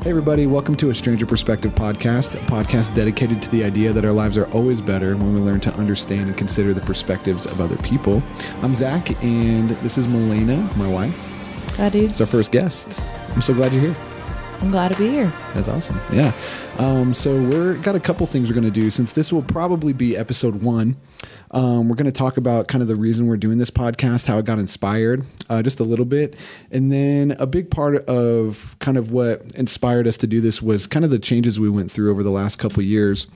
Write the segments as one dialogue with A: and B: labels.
A: Hey everybody, welcome to A Stranger Perspective podcast, a podcast dedicated to the idea that our lives are always better when we learn to understand and consider the perspectives of other people. I'm Zach, and this is Milena, my wife.
B: What's that, dude?
A: It's our first guest. I'm so glad you're here.
B: I'm glad to be here.
A: That's awesome. Yeah. So we're got a couple things we're going to do. Since this will probably be episode 1, we're going to talk about kind of the reason we're doing this podcast, how it got inspired, just a little bit. And then a big part of kind of what inspired us to do this was kind of the changes we went through over the last couple of years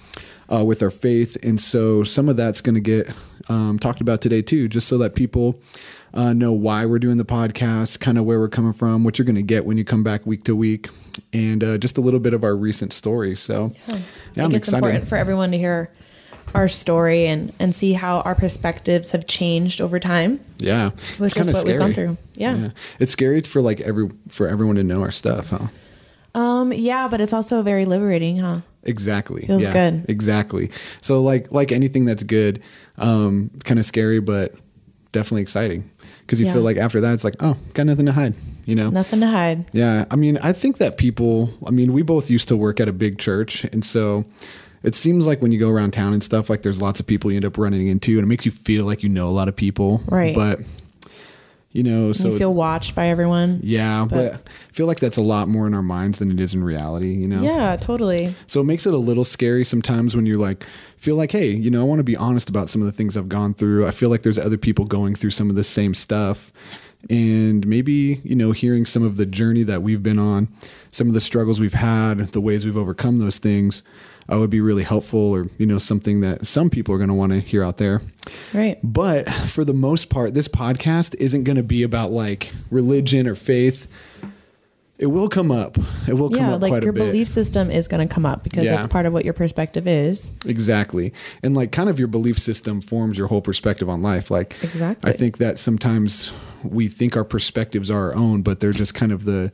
A: with our faith. And so some of that's going to get talked about today too, just so that people know why we're doing the podcast, kind of where we're coming from, what you're going to get when you come back week to week, and just a little bit of our recent story. So
B: I think it's important for everyone to hear our story and see how our perspectives have changed over time.
A: Yeah.
B: With just what we've gone through. Yeah.
A: It's scary for for everyone to know our stuff, huh?
B: Yeah, but it's also very liberating, huh?
A: Exactly.
B: Feels good.
A: Exactly. So like anything that's good, kind of scary, but definitely exciting. Because you feel like after that, it's like, oh, got nothing to hide, you know?
B: Nothing to hide.
A: Yeah. I mean, I think that we both used to work at a big church. And so it seems like when you go around town and stuff, like there's lots of people you end up running into, and it makes you feel like you know a lot of people.
B: Right.
A: But, you know, so
B: you feel watched by everyone.
A: Yeah. But I feel like that's a lot more in our minds than it is in reality, you know?
B: Yeah, totally.
A: So it makes it a little scary sometimes when you're feel like, hey, you know, I want to be honest about some of the things I've gone through. I feel like there's other people going through some of the same stuff. And maybe, you know, hearing some of the journey that we've been on, some of the struggles we've had, the ways we've overcome those things, would be really helpful, or, you know, something that some people are going to want to hear out there.
B: Right.
A: But for the most part, this podcast isn't going to be about religion or faith. It will come up. It will come up quite a bit.
B: Your belief system is going to come up because that's part of what your perspective is.
A: Exactly. And kind of your belief system forms your whole perspective on life.
B: Exactly.
A: I think that sometimes we think our perspectives are our own, but they're just kind of the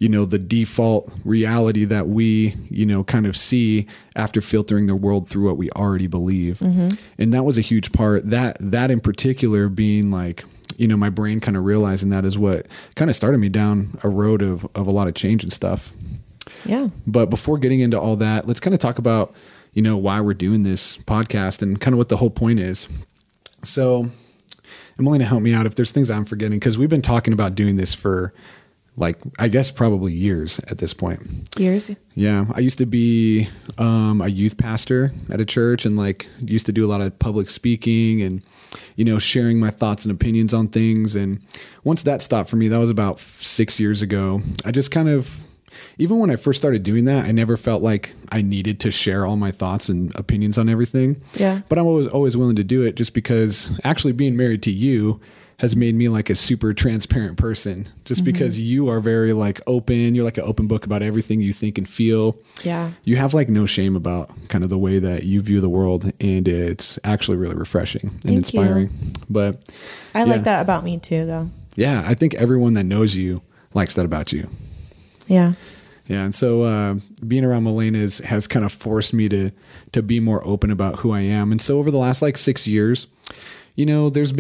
A: default reality that we, you know, kind of see after filtering the world through what we already believe. Mm-hmm. And that was a huge part. That in particular being you know, my brain kind of realizing that is what kind of started me down a road of a lot of change and stuff.
B: Yeah.
A: But before getting into all that, let's kind of talk about, you know, why we're doing this podcast and kind of what the whole point is. So I'm willing to help me out if there's things I'm forgetting, because we've been talking about doing this for I guess probably years at this point.
B: Years?
A: Yeah. I used to be a youth pastor at a church and used to do a lot of public speaking and, you know, sharing my thoughts and opinions on things. And once that stopped for me, that was about 6 years ago. I just kind of, even when I first started doing that, I never felt like I needed to share all my thoughts and opinions on everything. Yeah. But I'm always willing to do it, just because actually being married to you has made me a super transparent person, just because you are very open. You're an open book about everything you think and feel.
B: Yeah.
A: You have no shame about kind of the way that you view the world. And it's actually really refreshing and inspiring. But
B: I like that about me too, though.
A: Yeah. I think everyone that knows you likes that about you.
B: Yeah.
A: Yeah. And so being around Milena has kind of forced me to be more open about who I am. And so over the last 6 years, you know, there's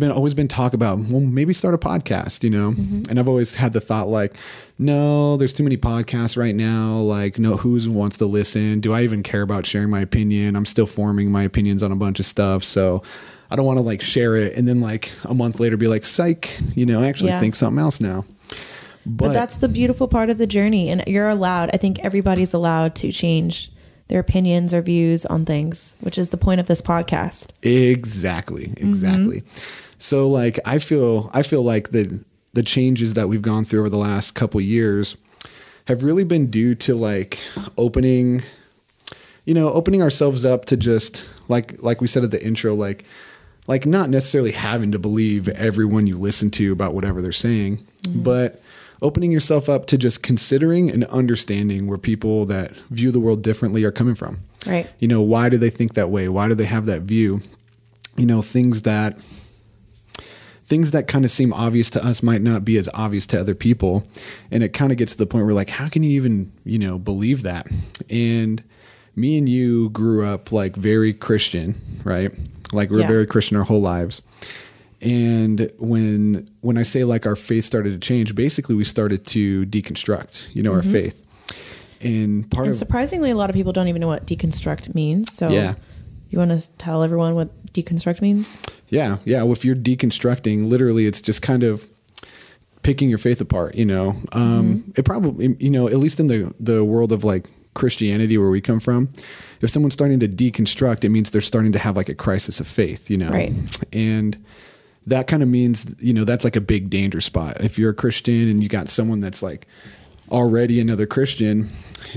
A: always been talk about, well, maybe start a podcast, you know, and I've always had the thought no, there's too many podcasts right now. No, who wants to listen? Do I even care about sharing my opinion? I'm still forming my opinions on a bunch of stuff. So I don't want to share it. And then a month later be psych, you know, I actually think something else now.
B: But that's the beautiful part of the journey. And you're allowed, I think everybody's allowed to change their opinions or views on things, which is the point of this podcast.
A: Exactly. So I feel like the changes that we've gone through over the last couple years have really been due to opening ourselves up to just like we said at the intro, not necessarily having to believe everyone you listen to about whatever they're saying, but opening yourself up to just considering and understanding where people that view the world differently are coming from.
B: Right.
A: You know, why do they think that way? Why do they have that view? You know, things that kind of seem obvious to us might not be as obvious to other people. And it kind of gets to the point where how can you even, you know, believe that? And me and you grew up very Christian, right? We're very Christian our whole lives. And when I say our faith started to change, basically we started to deconstruct, you know, our faith. And
B: surprisingly, a lot of people don't even know what deconstruct means. So
A: yeah.
B: You want to tell everyone what deconstruct means?
A: Yeah. Yeah. Well, if you're deconstructing, literally, it's just kind of picking your faith apart, you know. It probably, you know, at least in the world of like Christianity where we come from, if someone's starting to deconstruct, it means they're starting to have like a crisis of faith, you know.
B: Right.
A: And that kind of means, you know, that's like a big danger spot. If you're a Christian and you got someone that's like already another Christian,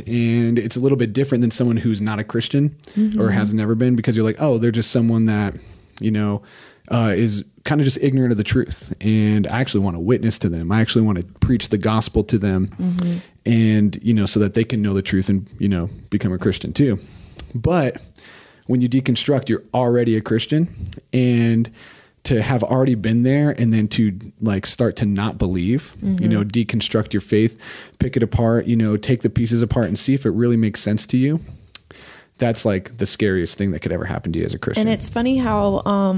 A: and it's a little bit different than someone who's not a Christian or has never been, because you're like, oh, they're just someone that, you know, is kind of just ignorant of the truth. And I actually want to witness to them. I actually want to preach the gospel to them and, you know, so that they can know the truth and, you know, become a Christian too. But when you deconstruct, you're already a Christian, and to have already been there and then to like start to not believe, you know, deconstruct your faith, pick it apart, you know, take the pieces apart and see if it really makes sense to you. That's like the scariest thing that could ever happen to you as a Christian.
B: And it's funny how,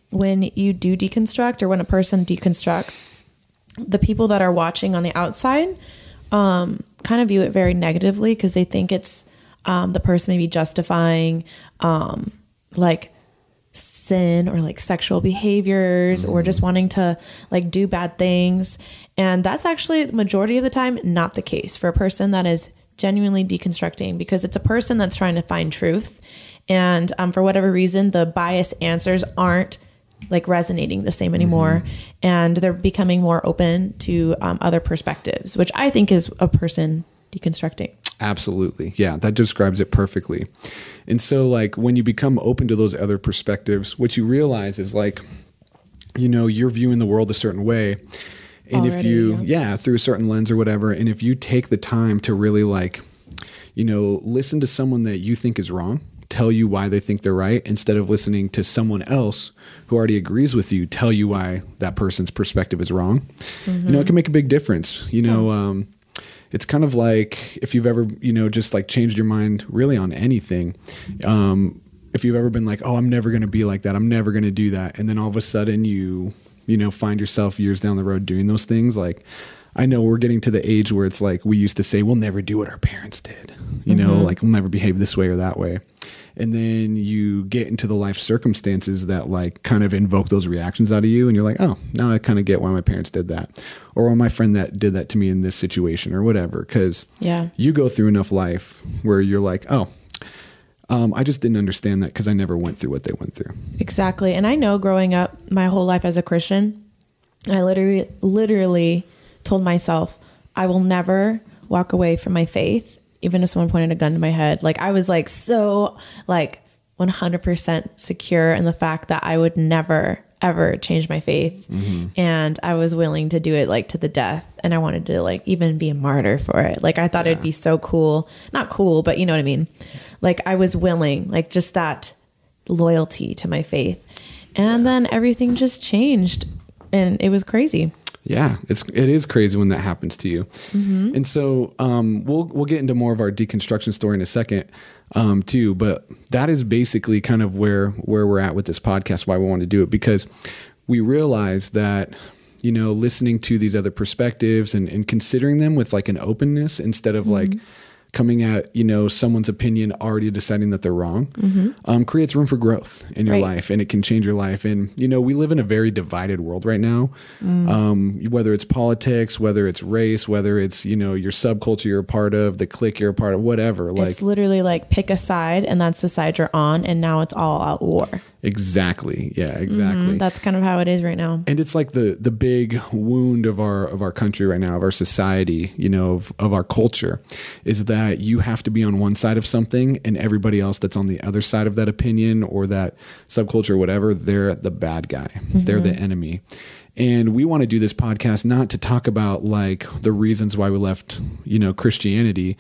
B: when you do deconstruct, or when a person deconstructs, the people that are watching on the outside, kind of view it very negatively, because they think it's, the person maybe justifying, like sin or like sexual behaviors or just wanting to like do bad things. And that's actually the majority of the time not the case for a person that is genuinely deconstructing, because it's a person that's trying to find truth. And for whatever reason, the biased answers aren't like resonating the same anymore. And they're becoming more open to other perspectives, which I think is a person deconstructing.
A: Absolutely. Yeah, that describes it perfectly. And so like when you become open to those other perspectives, what you realize is like, you know, you're viewing the world a certain way. And
B: already,
A: if you, through a certain lens or whatever, and if you take the time to really like, you know, listen to someone that you think is wrong, tell you why they think they're right, instead of listening to someone else who already agrees with you, tell you why that person's perspective is wrong, you know, it can make a big difference. You know, it's kind of like if you've ever, you know, just like changed your mind really on anything. If you've ever been like, oh, I'm never going to be like that, I'm never going to do that. And then all of a sudden you know, find yourself years down the road doing those things. Like, I know we're getting to the age where it's like, we used to say, we'll never do what our parents did, you know, like we'll never behave this way or that way. And then you get into the life circumstances that like kind of invoke those reactions out of you. And you're like, oh, now I kind of get why my parents did that. Or my friend that did that to me in this situation or whatever. Cause you go through enough life where you're like, oh, I just didn't understand that because I never went through what they went through. Exactly.
B: And I know growing up my whole life as a Christian, I literally told myself, I will never walk away from my faith, even if someone pointed a gun to my head. Like I was like so like 100% secure in the fact that I would never ever change my faith. And I was willing to do it like to the death. And I wanted to like even be a martyr for it. Like I thought it'd be so cool, not cool, but you know what I mean? Like I was willing, like just that loyalty to my faith. And then everything just changed and it was crazy.
A: Yeah, it is crazy when that happens to you. And so we'll get into more of our deconstruction story in a second too, but that is basically kind of where we're at with this podcast, why we want to do it, because we realize that, you know, listening to these other perspectives and considering them with like an openness instead of like coming at, you know, someone's opinion already deciding that they're wrong, creates room for growth in your life, and it can change your life. And, you know, we live in a very divided world right now, whether it's politics, whether it's race, whether it's, you know, your subculture you're a part of, the clique you're a part of, whatever. Like
B: it's literally like pick a side and that's the side you're on. And now it's all out war.
A: Exactly. Yeah, exactly.
B: That's kind of how it is right now.
A: And it's like the big wound of our country right now, of our society, you know, of our culture, is that you have to be on one side of something and everybody else that's on the other side of that opinion or that subculture or whatever, they're the bad guy. They're the enemy. And we want to do this podcast not to talk about like the reasons why we left, you know, Christianity,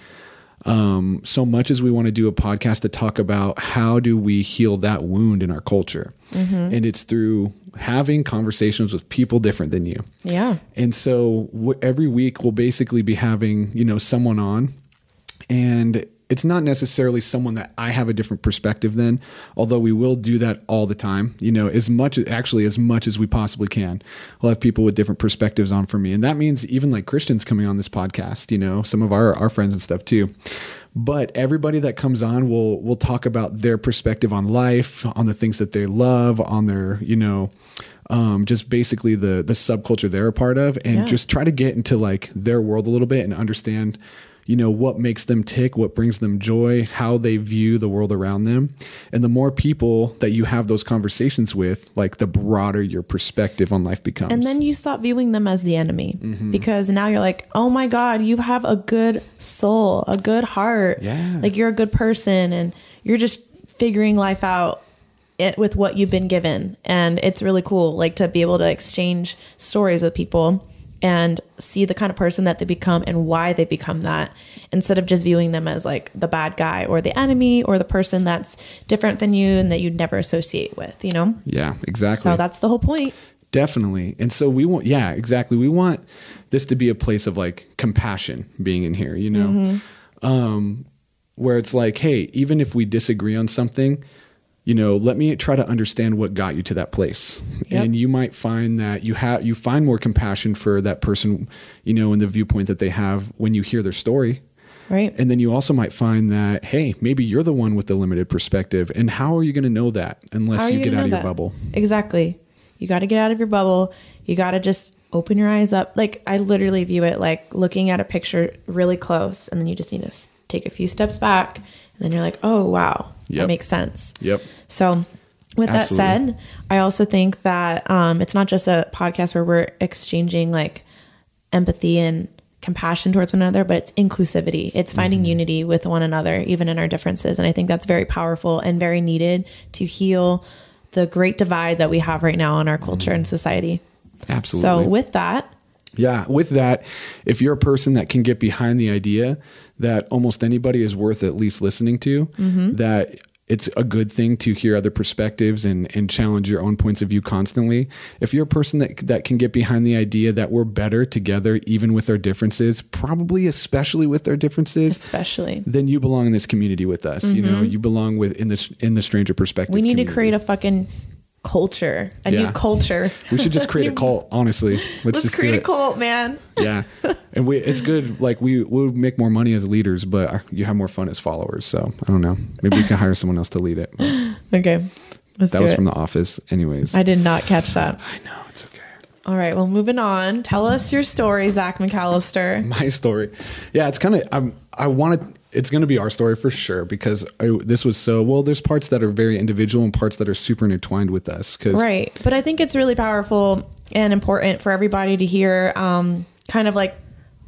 A: so much as we want to do a podcast to talk about how do we heal that wound in our culture. And it's through having conversations with people different than you.
B: Yeah.
A: And so every week we'll basically be having, you know, someone on, and it's not necessarily someone that I have a different perspective than, although we will do that all the time, as much as we possibly can. We'll have people with different perspectives on for me. And that means even like Christians coming on this podcast, some of our friends and stuff too. But everybody that comes on will talk about their perspective on life, on the things that they love, on their, just basically the subculture they're a part of, and just try to get into like their world a little bit and understand what makes them tick, what brings them joy, how they view the world around them. And the more people that you have those conversations with, like the broader your perspective on life becomes.
B: And then you stop viewing them as the enemy because now you're like, oh my God, you have a good soul, a good heart.
A: Yeah.
B: Like you're a good person and you're just figuring life out with what you've been given. And it's really cool, like to be able to exchange stories with people and see the kind of person that they become and why they become that, instead of just viewing them as like the bad guy or the enemy or the person that's different than you and that you'd never associate with,
A: Yeah, exactly.
B: So that's the whole point.
A: Definitely. And so we want, exactly. We want this to be a place of like compassion being in here, where it's like, hey, even if we disagree on something, let me try to understand what got you to that place. Yep. And you might find that you find more compassion for that person, in the viewpoint that they have when you hear their story.
B: Right.
A: And then you also might find that, hey, maybe you're the one with the limited perspective. And how are you going to know that unless you get out of your bubble?
B: Exactly. You got to get out of your bubble. You got to just open your eyes up. Like I literally view it like looking at a picture really close, and then you just need to take a few steps back, and then you're like, oh, wow. That makes sense.
A: Yep.
B: So with that said, I also think that it's not just a podcast where we're exchanging like empathy and compassion towards one another, but it's inclusivity. It's finding unity with one another, even in our differences. And I think that's very powerful and very needed to heal the great divide that we have right now in our culture and society.
A: Absolutely.
B: So with that,
A: if you're a person that can get behind the idea that almost anybody is worth at least listening to, that it's a good thing to hear other perspectives and challenge your own points of view constantly. If you're a person that can get behind the idea that we're better together, even with our differences, probably especially with our differences, then you belong in this community with us. You belong in the stranger perspective.
B: We need
A: community.
B: to create a fucking culture, new culture.
A: We should just create a cult, honestly. Let's just
B: create
A: do
B: a cult, man.
A: Yeah. And it's good. Like we'll make more money as leaders, but you have more fun as followers. So I don't know. Maybe we can hire someone else to lead it.
B: Okay.
A: That was from The Office. Anyways.
B: I did not catch that.
A: I know. It's okay.
B: All right. Well, moving on. Tell us your story, Zack McAllister.
A: My story. Yeah. It's kind of, it's going to be our story for sure, because there's parts that are very individual and parts that are super intertwined with us.
B: Right. But I think it's really powerful and important for everybody to hear kind of like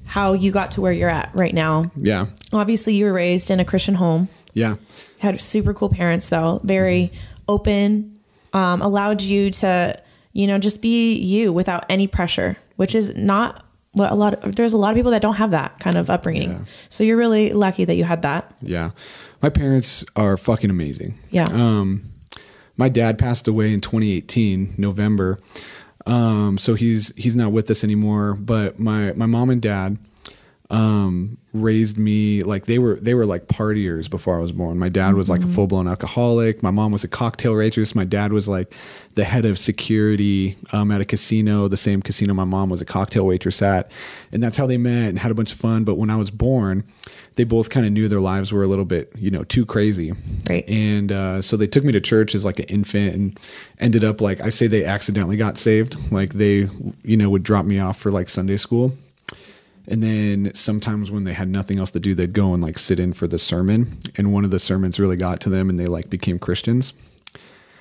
B: how you got to where you're at right now.
A: Yeah.
B: Obviously, you were raised in a Christian home.
A: Yeah.
B: Had super cool parents, though. Very open, allowed you to, just be you without any pressure, which is not what there's a lot of people that don't have that kind of upbringing. Yeah. So you're really lucky that you had that.
A: Yeah. My parents are fucking amazing.
B: Yeah.
A: My dad passed away in 2018, November. So he's not with us anymore, but my mom and dad, raised me like they were like partiers before I was born. My dad was like a full-blown alcoholic. My mom was a cocktail waitress. My dad was like the head of security at a casino, the same casino my mom was a cocktail waitress at. And that's how they met and had a bunch of fun. But when I was born, they both kind of knew their lives were a little bit, too crazy.
B: Right.
A: And so they took me to church as like an infant and ended up like, I say they accidentally got saved. Like they, would drop me off for like Sunday school. And then sometimes when they had nothing else to do, they'd go and like sit in for the sermon. And one of the sermons really got to them and they like became Christians.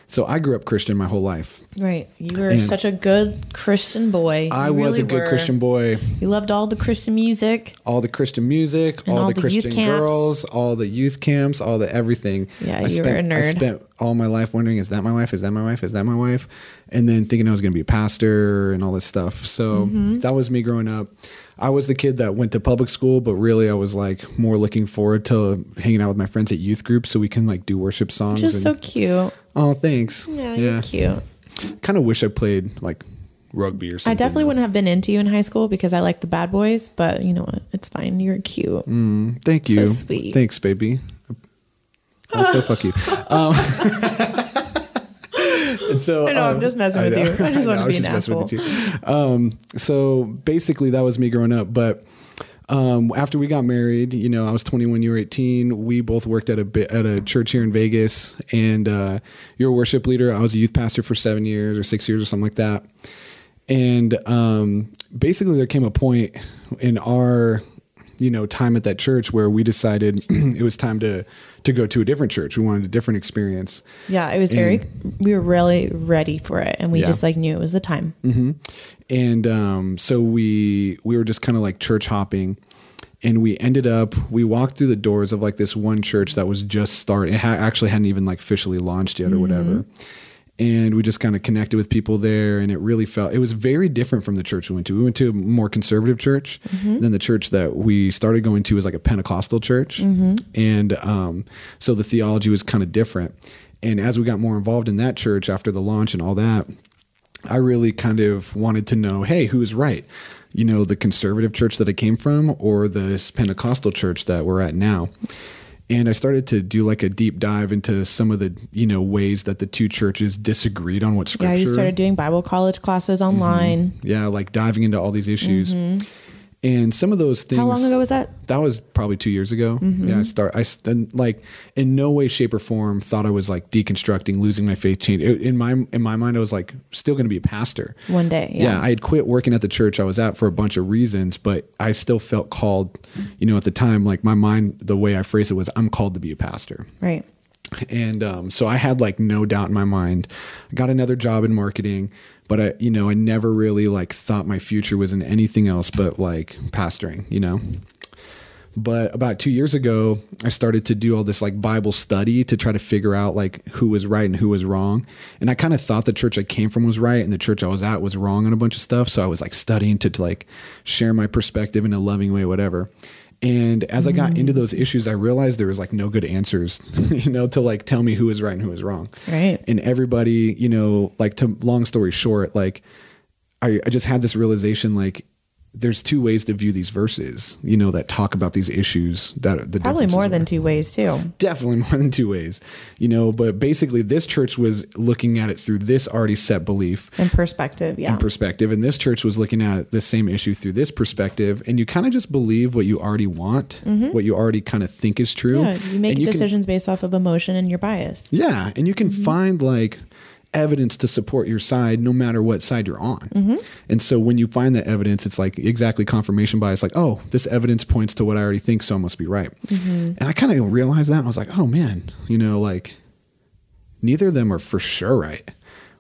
A: So I grew up Christian my whole life.
B: Right. You were such a good Christian boy.
A: I was a good Christian boy.
B: You loved all the Christian music.
A: All the Christian music, all the Christian girls, all the youth camps, all the everything.
B: Yeah, you were a nerd.
A: I spent all my life wondering, is that my wife? Is that my wife? Is that my wife? And then thinking I was going to be a pastor and all this stuff. So that was me growing up. I was the kid that went to public school, but really I was like more looking forward to hanging out with my friends at youth group so we can like do worship songs.
B: Which is so cute.
A: Oh, thanks.
B: Yeah, you're cute.
A: Kind of wish I played like rugby or something.
B: I definitely wouldn't have been into you in high school because I like the bad boys, but you know what? It's fine. You're cute.
A: Thank you.
B: So sweet.
A: Thanks, baby. Also, fuck you. And so,
B: I know, I'm just messing with you. I just want to be an asshole.
A: So basically that was me growing up. But after we got married, you know, I was 21, you were 18. We both worked at a church here in Vegas, and you're a worship leader. I was a youth pastor for 7 years or 6 years or something like that. And basically there came a point in our, you know, time at that church where we decided it was time to go to a different church. We wanted a different experience.
B: Yeah, it was we were really ready for it, and we just like knew it was the time.
A: And so we were just kind of like church hopping, and we walked through the doors of like this one church that was just starting. It actually hadn't even like officially launched yet or whatever. And we just kind of connected with people there, and it was very different from the church we went to. We went to a more conservative church than the church that we started going to was like a Pentecostal church. And so the theology was kind of different. And as we got more involved in that church after the launch and all that, I really kind of wanted to know, hey, who's right? You know, the conservative church that I came from or this Pentecostal church that we're at now. And I started to do like a deep dive into some of the, you know, ways that the two churches disagreed on what scripture.
B: Yeah, you started doing Bible college classes online.
A: Yeah, like diving into all these issues. And some of those things.
B: How long ago was that?
A: That was probably 2 years ago. Yeah, I like in no way, shape, or form thought I was like deconstructing, losing my faith, change. In my mind, I was like still going to be a pastor
B: one day.
A: Yeah, I had quit working at the church I was at for a bunch of reasons, but I still felt called. You know, at the time, like my mind, the way I phrased it was, I'm called to be a pastor.
B: Right.
A: And so I had like no doubt in my mind. I got another job in marketing. But I never really like thought my future was in anything else but like pastoring, you know. But about 2 years ago, I started to do all this like Bible study to try to figure out like who was right and who was wrong. And I kind of thought the church I came from was right and the church I was at was wrong on a bunch of stuff. So I was like studying to like share my perspective in a loving way, whatever. And as I got into those issues, I realized there was like no good answers, you know, to like tell me who was right and who was wrong.
B: Right.
A: And everybody, you know, like to long story short, like I just had this realization, like there's two ways to view these verses, you know, that talk about these issues that the
B: probably more than two ways too.
A: Definitely more than two ways, you know, but basically this church was looking at it through this already set belief
B: and perspective. Yeah.
A: And perspective. And this church was looking at the same issue through this perspective. And you kind of just believe what you already want, what you already kind of think is true.
B: Yeah. You make decisions based off of emotion and your bias.
A: Yeah. And you can find like evidence to support your side no matter what side you're on. And so when you find that evidence, it's like exactly confirmation bias, like, oh, this evidence points to what I already think, so I must be right. And I kind of realized that and I was like, oh man, you know, like neither of them are for sure right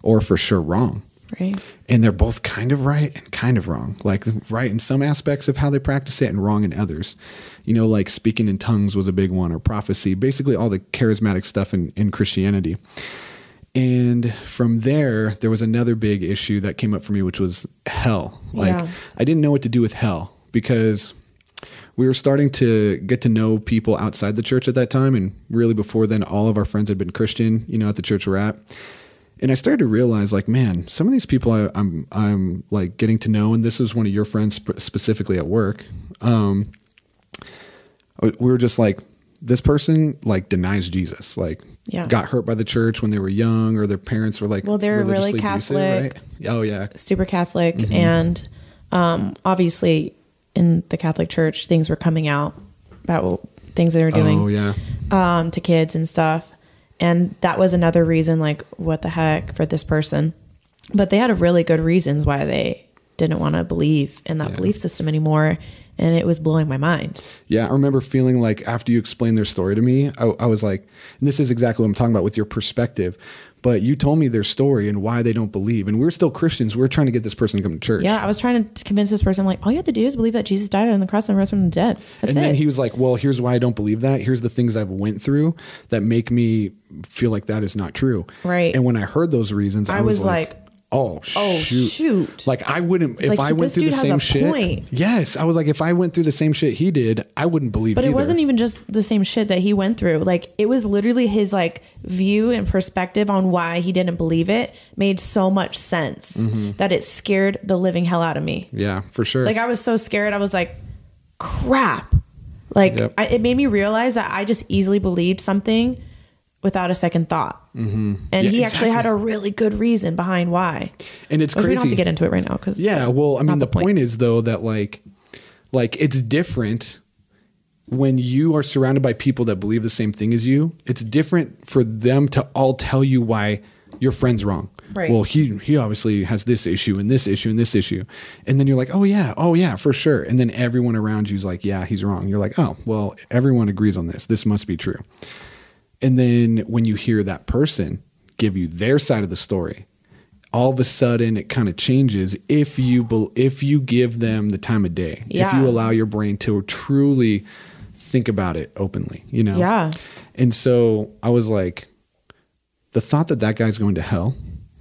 A: or for sure wrong.
B: Right.
A: And they're both kind of right and kind of wrong, like right in some aspects of how they practice it and wrong in others. You know, like speaking in tongues was a big one, or prophecy, basically all the charismatic stuff in Christianity. And from there was another big issue that came up for me, which was hell. Like I didn't know what to do with hell because we were starting to get to know people outside the church at that time. And really before then, all of our friends had been Christian, you know, at the church we're at. And I started to realize like, man, some of these people I'm like getting to know, and this is one of your friends specifically at work. We were just like, this person like denies Jesus, like got hurt by the church when they were young, or their parents were like,
B: well, they're really Catholic,
A: right? Oh yeah.
B: Super Catholic. And obviously in the Catholic Church, things were coming out about things they were doing to kids and stuff. And that was another reason, like, what the heck for this person. But they had a really good reasons why they didn't want to believe in that belief system anymore. And it was blowing my mind. Yeah, I remember feeling like after you explained their story to me, I was like, and this is exactly what I'm talking about with your perspective. But you told me their story and why they don't believe. And we're still Christians. We're trying to get this person to come to church. Yeah, I was trying to convince this person, like, all you have to do is believe that Jesus died on the cross and rose from the dead. That's it. And then he was like, well, here's why I don't believe that. Here's the things I've went through that make me feel like that is not true. Right. And when I heard those reasons, I was like,
A: oh shoot. Like I wouldn't, if
B: like,
A: I went through the same shit.
B: Point.
A: Yes. I was like, if I went through the same shit he did, I wouldn't believe it.
B: But it wasn't even just the same shit that he went through. Like it was literally his like view and perspective on why he didn't believe it made so much sense that it scared the living hell out of me.
A: Yeah, for sure.
B: Like I was so scared. I was like, crap. Like it made me realize that I just easily believed something without a second thought. And he actually had a really good reason behind why.
A: And it's crazy.
B: We don't have to get into it right now.
A: Well, I mean, the point is though, that like it's different when you are surrounded by people that believe the same thing as you. It's different for them to all tell you why your friend's wrong. Right. Well, he obviously has this issue and this issue and this issue. And then you're like, oh yeah, for sure. And then everyone around you is like, yeah, he's wrong. You're like, oh, well, everyone agrees on this. This must be true. And then when you hear that person give you their side of the story, all of a sudden it kind of changes if you give them the time of day, if you allow your brain to truly think about it openly, you know?
B: Yeah.
A: And so I was like, the thought that guy's going to hell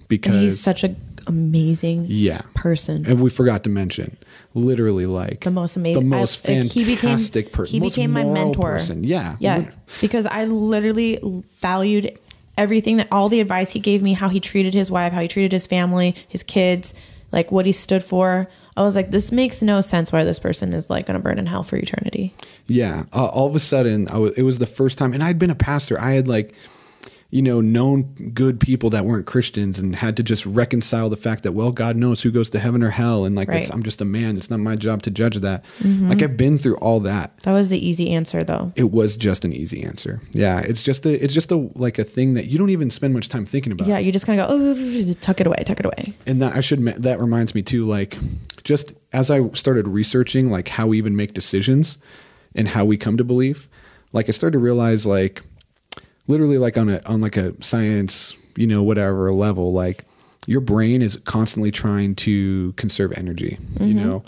A: because
B: and he's such an amazing person.
A: And we forgot to mention literally like
B: the most amazing,
A: the most fantastic person.
B: He became my mentor.
A: Person. Yeah.
B: Because I literally valued everything, that all the advice he gave me, how he treated his wife, how he treated his family, his kids, like what he stood for. I was like, this makes no sense why this person is like going to burn in hell for eternity. Yeah.
A: All of a sudden it was the first time, and I'd been a pastor. I had like, you know, known good people that weren't Christians and had to just reconcile the fact that, well, God knows who goes to heaven or hell. And like, I'm just a man. It's not my job to judge that. Like I've been through all that.
B: That was the easy answer though.
A: It was just an easy answer. Yeah. It's just a like a thing that you don't even spend much time thinking about.
B: Yeah. You just kind of go, oh, tuck it away.
A: And that reminds me too, like just as I started researching, like how we even make decisions and how we come to belief, like I started to realize like, literally like on like a science, you know, whatever level, like your brain is constantly trying to conserve energy, you know,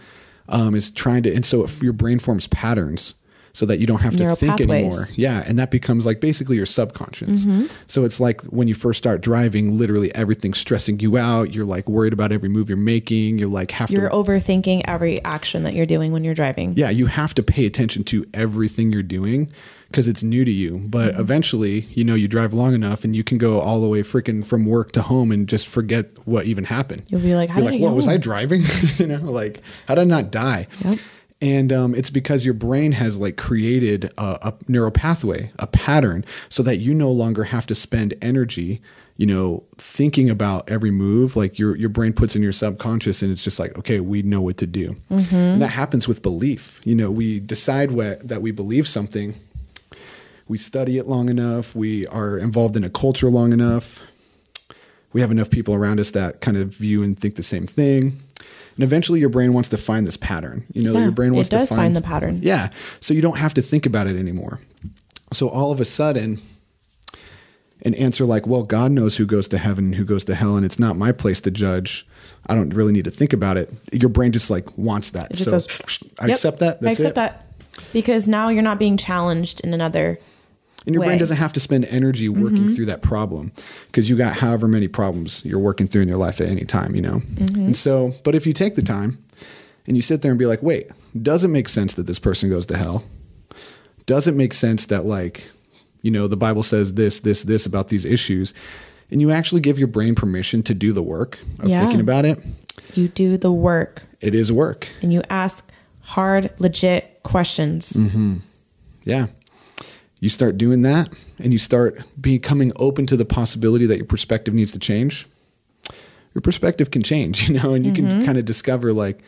A: is trying to, and so if your brain forms patterns so that you don't have to think anymore. Yeah. And that becomes like basically your subconscious. So it's like when you first start driving, literally everything's stressing you out. You're like worried about every move you're making. You're like, you're
B: overthinking every action that you're doing when you're driving.
A: Yeah. You have to pay attention to everything you're doing because it's new to you. But eventually, you know, you drive long enough and you can go all the way freaking from work to home and just forget what even happened.
B: You'll be like,
A: what was I driving? You know, like how did I not die? Yep. And it's because your brain has like created a neural pathway, a pattern, so that you no longer have to spend energy, you know, thinking about every move. Like your brain puts in your subconscious and it's just like, okay, we know what to do. And that happens with belief. You know, we decide that we believe something. We study it long enough. We are involved in a culture long enough. We have enough people around us that kind of view and think the same thing. And eventually your brain wants to find this pattern. You know, your brain wants to find
B: the pattern.
A: Yeah. So you don't have to think about it anymore. So all of a sudden, an answer like, well, God knows who goes to heaven and who goes to hell, and it's not my place to judge. I don't really need to think about it. Your brain just like wants that.
B: It just
A: so I accept that. That's
B: I accept that. Because now you're not being challenged in another
A: And your brain doesn't have to spend energy working through that problem because you got however many problems you're working through in your life at any time, you know? And so, but if you take the time and you sit there and be like, wait, does it make sense that this person goes to hell? Does it make sense that like, you know, the Bible says this about these issues, and you actually give your brain permission to do the work of thinking about it?
B: You do the work.
A: It is work.
B: And you ask hard, legit questions.
A: Yeah. You start doing that and you start becoming open to the possibility that your perspective needs to change. Your perspective can change, you know, and you can kind of discover like,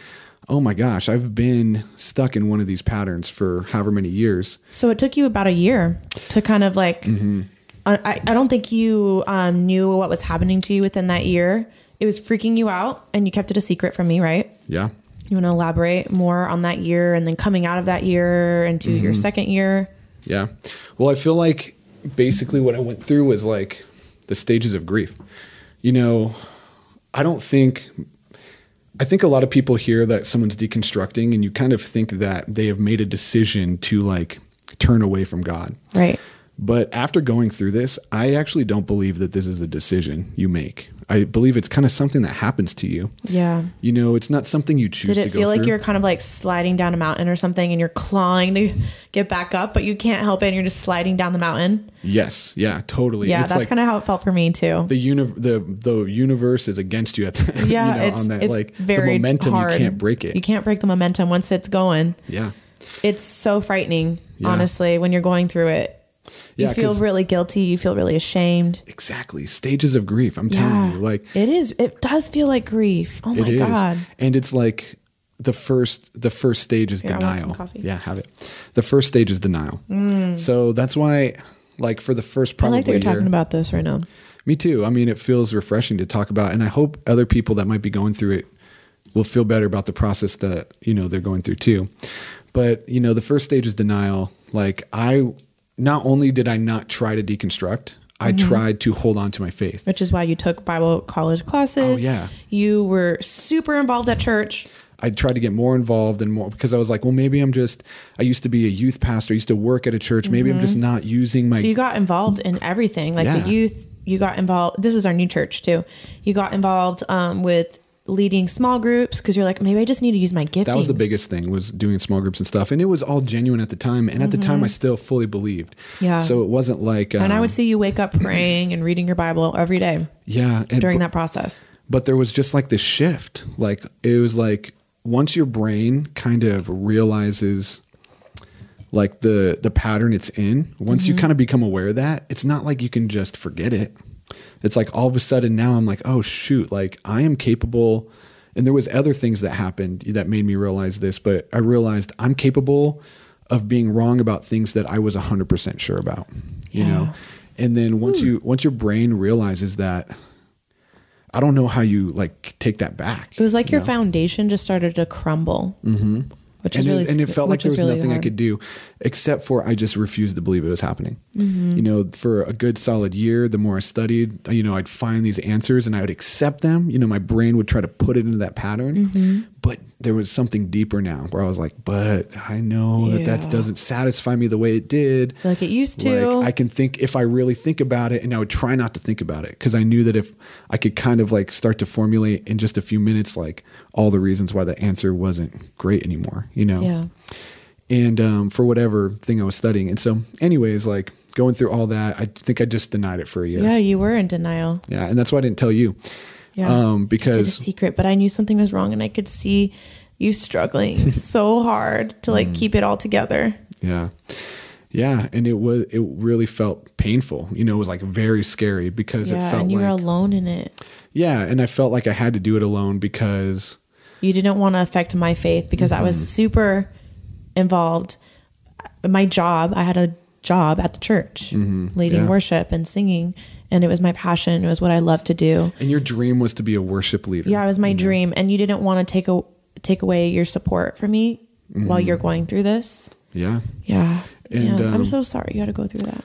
A: oh my gosh, I've been stuck in one of these patterns for however many years.
B: So it took you about a year to kind of like, I don't think you knew what was happening to you within that year. It was freaking you out and you kept it a secret from me, right?
A: Yeah.
B: You want to elaborate more on that year and then coming out of that year into your second year?
A: Yeah. Well, I feel like basically what I went through was like the stages of grief. You know, I think a lot of people hear that someone's deconstructing and you kind of think that they have made a decision to like turn away from God.
B: Right.
A: But after going through this, I actually don't believe that this is a decision you make. I believe it's kind of something that happens to you.
B: Yeah.
A: You know, it's not something you choose to go through.
B: Did it feel like you're kind of like sliding down a mountain or something and you're clawing to get back up, but you can't help it and you're just sliding down the mountain?
A: Yes. Yeah, totally.
B: Yeah,
A: it's
B: that's
A: like
B: kind of how it felt for me too.
A: the universe is against you at the,
B: yeah,
A: you know, on that,
B: it's
A: like
B: very
A: the momentum,
B: hard.
A: You can't break it.
B: You can't break the momentum once it's going.
A: Yeah.
B: It's so frightening, honestly, when you're going through it. You feel really guilty. You feel really ashamed.
A: Exactly. Stages of grief. I'm telling you, like
B: it does feel like grief. Oh my God.
A: And it's like the first stage is denial.
B: I want some coffee.
A: Yeah, have it. The first stage is denial. So that's why, like, for the first probably
B: I like that you're talking about this right now.
A: Me too. I mean, it feels refreshing to talk about, and I hope other people that might be going through it will feel better about the process that, you know, they're going through too. But, you know, the first stage is denial. Like, not only did I not try to deconstruct, I tried to hold on to my faith.
B: Which is why you took Bible college classes.
A: Oh, yeah.
B: You were super involved at church.
A: I tried to get more involved and more because I was like, well, maybe I used to be a youth pastor. I used to work at a church. Maybe I'm just not using my...
B: So you got involved in everything. Like the youth, you got involved. This was our new church too. You got involved with leading small groups because you're like, maybe I just need to use my giftings.
A: That was the biggest thing, was doing small groups and stuff. And it was all genuine at the time. And at the time I still fully believed. Yeah. So it wasn't like...
B: and I would see you wake up praying and reading your Bible every day.
A: Yeah.
B: During that process.
A: But there was just like this shift. Like, it was like, once your brain kind of realizes like the pattern it's in, once you kind of become aware of that, it's not like you can just forget it. It's like all of a sudden now I'm like, oh shoot, like I am capable. And there was other things that happened that made me realize this, but I realized I'm capable of being wrong about things that I was 100% sure about, you know? And then once your brain realizes that, I don't know how you like take that back.
B: It was like your foundation just started to crumble. Which is really,
A: and it felt like there was
B: really
A: nothing
B: hard.
A: I could do except for I just refused to believe it was happening. You know, for a good solid year, the more I studied, you know, I'd find these answers and I would accept them. You know, my brain would try to put it into that pattern, but there was something deeper now where I was like, but I know that doesn't satisfy me the way it did.
B: Like it used to.
A: Like I can think if I really think about it, and I would try not to think about it because I knew that if I could kind of like start to formulate in just a few minutes, like all the reasons why the answer wasn't great anymore, you know?
B: Yeah.
A: And for whatever thing I was studying. And so anyways, like going through all that, I think I just denied it for a year.
B: Yeah, you were in denial.
A: Yeah. And that's why I didn't tell you.
B: Yeah.
A: Because
B: it's a secret, but I knew something was wrong and I could see you struggling so hard to like keep it all together.
A: Yeah. Yeah. And it really felt painful. You know, it was like very scary because it felt
B: and you
A: like,
B: were alone in it.
A: Yeah. And I felt like I had to do it alone because
B: you didn't want to affect my faith because I was super involved. My job, I had a job at the church, leading worship and singing. And it was my passion. It was what I loved to do.
A: And your dream was to be a worship leader.
B: Yeah, it was my dream. And you didn't want to take away your support from me while you're going through this.
A: Yeah.
B: Yeah.
A: And
B: I'm so sorry you had to go through that.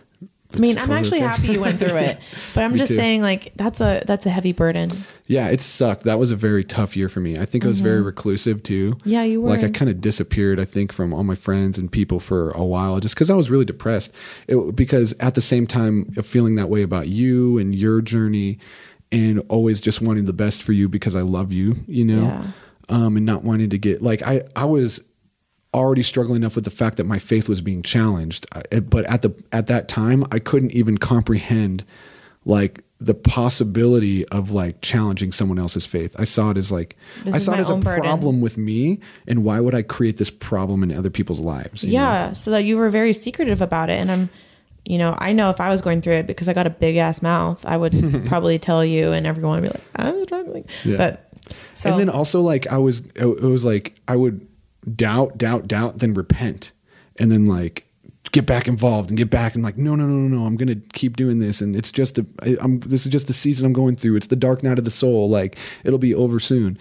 B: I mean, I'm actually happy you went through it, but I'm just saying like, that's a heavy burden.
A: Yeah, it sucked. That was a very tough year for me. I think I was very reclusive too.
B: Yeah, you were.
A: Like I kind of disappeared, I think, from all my friends and people for a while just because I was really depressed. Because at the same time of feeling that way about you and your journey and always just wanting the best for you because I love you, you know, and not wanting to get like, I was already struggling enough with the fact that my faith was being challenged. But at that time, I couldn't even comprehend like the possibility of like challenging someone else's faith. I saw it as like, I saw it as a problem with me. And why would I create this problem in other people's lives? You know?
B: So that you were very secretive about it. And I know if I was going through it because I got a big ass mouth, I would probably tell you and everyone would be like, I'm struggling. Yeah. But so.
A: And then also like, it was like, I would doubt, then repent. And then like, get back involved and get back and like, no, I'm going to keep doing this. And it's just this is just the season I'm going through. It's the dark night of the soul. Like it'll be over soon.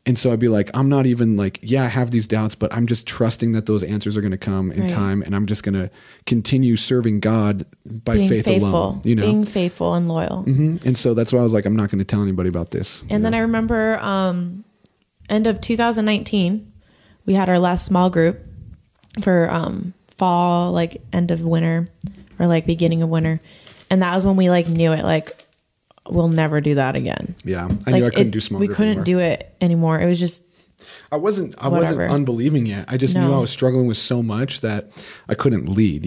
A: And so I'd be like, I'm not even like, I have these doubts, but I'm just trusting that those answers are going to come in time. And I'm just going to continue serving God by faith alone, you know,
B: being faithful and loyal.
A: And so that's why I was like, I'm not going to tell anybody about this.
B: And then I remember, end of 2019, we had our last small group for, fall, like end of winter, or like beginning of winter. And that was when we like knew it, like, we'll never do that again.
A: Yeah. I knew I couldn't do small group
B: We couldn't do it anymore. It was just,
A: I wasn't unbelieving yet. I just knew I was struggling with so much that I couldn't lead,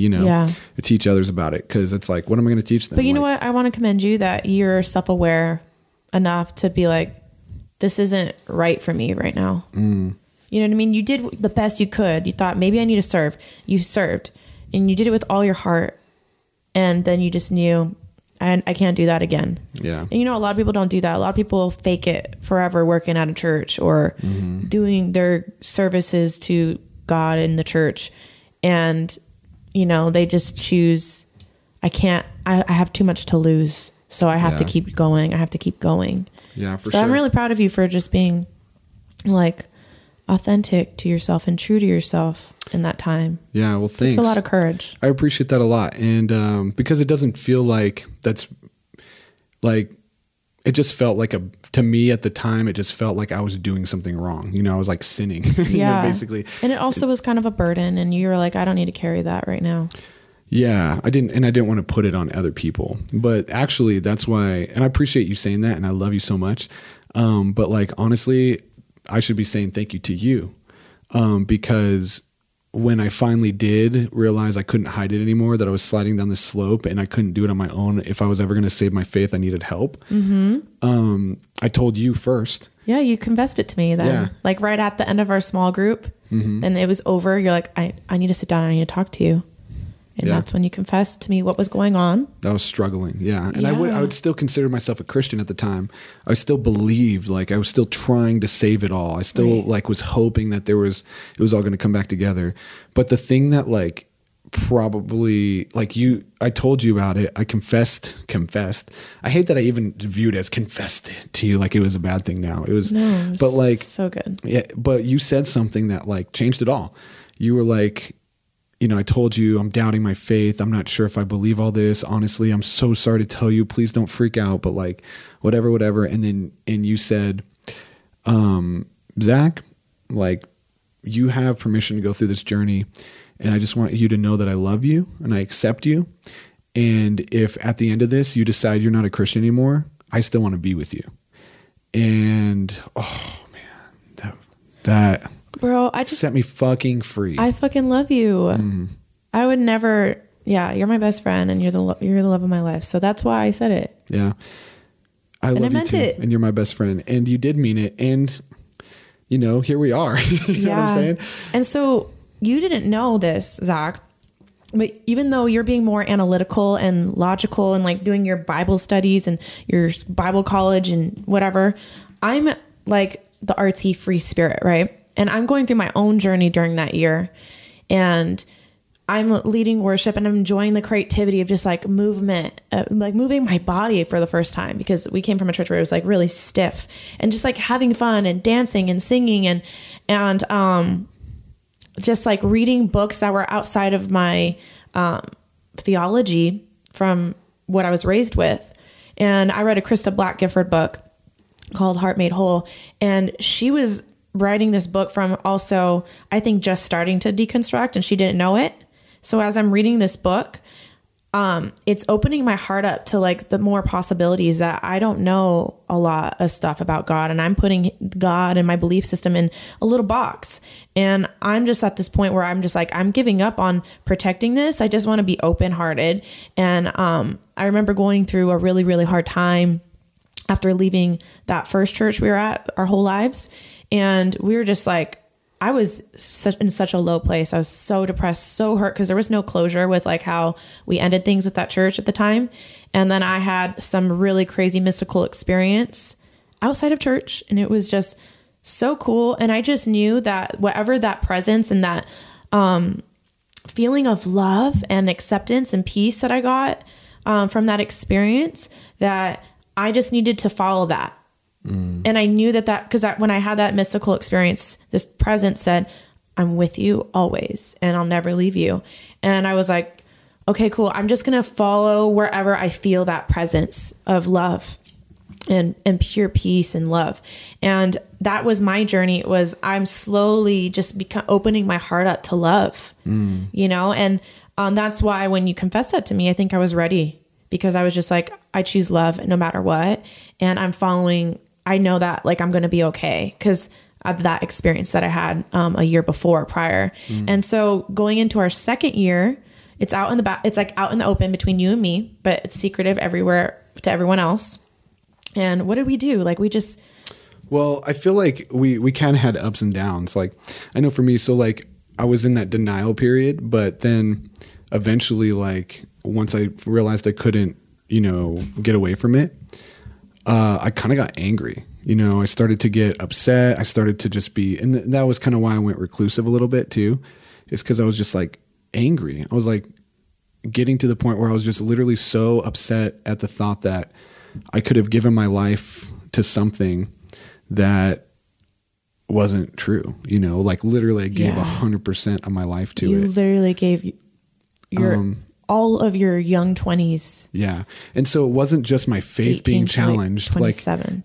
A: teach others about it. Cause it's like, what am I going to teach them?
B: But you know what? I want to commend you that you're self-aware enough to be like, this isn't right for me right now. You know what I mean? You did the best you could. You thought maybe I need to serve. You served and you did it with all your heart. And then you just knew I can't do that again.
A: Yeah.
B: And a lot of people don't do that. A lot of people fake it forever working at a church or doing their services to God in the church. And, they just choose, I have too much to lose. So I have to keep going. I have to keep going.
A: Yeah, for
B: so
A: sure.
B: I'm really proud of you for just being like authentic to yourself and true to yourself in that time.
A: Yeah, well, thanks.
B: It's a lot of courage.
A: I appreciate that a lot. And because it doesn't feel like that's like, it just felt like to me at the time, it just felt like I was doing something wrong. I was like sinning, basically.
B: And it also was kind of a burden. And you were like, I don't need to carry that right now.
A: Yeah, I didn't want to put it on other people, but actually that's why, and I appreciate you saying that. And I love you so much. But like, honestly, I should be saying thank you to you. Because when I finally did realize I couldn't hide it anymore, that I was sliding down this slope and I couldn't do it on my own. If I was ever going to save my faith, I needed help. I told you first.
B: Yeah. You confessed it to me then, like right at the end of our small group and it was over. You're like, I need to sit down. I need to talk to you. And that's when you confessed to me what was going on. I was
A: struggling. Yeah. And I would still consider myself a Christian at the time. I still believed, like I was still trying to save it all. I still like was hoping that it was all going to come back together. But the thing that like probably like I told you about it. I confessed. I hate that I even viewed it as confessed to you. Like it was a bad thing now. It was but like
B: so good.
A: Yeah. But you said something that like changed it all. You were like, I told you I'm doubting my faith. I'm not sure if I believe all this. Honestly, I'm so sorry to tell you, please don't freak out, but like whatever. And you said, Zach, like you have permission to go through this journey. And I just want you to know that I love you and I accept you. And if at the end of this, you decide you're not a Christian anymore, I still want to be with you. And, oh man, that
B: bro, I just
A: set me fucking free.
B: I fucking love you. I would never. Yeah, you're my best friend, and you're the love of my life. So that's why I said it.
A: Yeah, I love you too, and you're my best friend, and you did mean it, and here we are. You know what I'm saying?
B: And so you didn't know this, Zach, but even though you're being more analytical and logical, and like doing your Bible studies and your Bible college and whatever, I'm like the artsy free spirit, right? And I'm going through my own journey during that year, and I'm leading worship and I'm enjoying the creativity of just like movement, like moving my body for the first time, because we came from a church where it was like really stiff, and just like having fun and dancing and singing and just like reading books that were outside of my theology from what I was raised with. And I read a Krista Black Gifford book called Heart Made Whole, and she was writing this book from also, I think, just starting to deconstruct, and she didn't know it. So as I'm reading this book, it's opening my heart up to like the more possibilities that I don't know a lot of stuff about God, and I'm putting God and my belief system in a little box. And I'm just at this point where I'm just like, I'm giving up on protecting this. I just want to be open-hearted. And I remember going through a really, really hard time after leaving that first church we were at our whole lives. And we were just like, I was in such a low place. I was so depressed, so hurt, because there was no closure with like how we ended things with that church at the time. And then I had some really crazy mystical experience outside of church, and it was just so cool. And I just knew that whatever that presence and that feeling of love and acceptance and peace that I got from that experience, that I just needed to follow that. And I knew that because when I had that mystical experience, this presence said, I'm with you always, and I'll never leave you. And I was like, okay, cool. I'm just going to follow wherever I feel that presence of love and pure peace and love. And that was my journey. It was, I'm slowly just opening my heart up to love, and That's why when you confessed that to me, I think I was ready, because I was just like, I choose love no matter what. And I know that like, I'm going to be okay because of that experience that I had a year before prior. And so going into our second year, it's out in the it's like out in the open between you and me, but it's secretive everywhere to everyone else. And what did we do? Like
A: well, I feel like we kind of had ups and downs. Like I know for me, so like I was in that denial period, but then eventually, like once I realized I couldn't, get away from it, I kind of got angry. I started to get upset. I started to just be, and that was kind of why I went reclusive a little bit too, is because I was just like angry. I was like getting to the point where I was just literally so upset at the thought that I could have given my life to something that wasn't true. Like literally I gave 100% of my life to it.
B: You literally gave your all of your young 20s.
A: Yeah. And so it wasn't just my faith being challenged. Like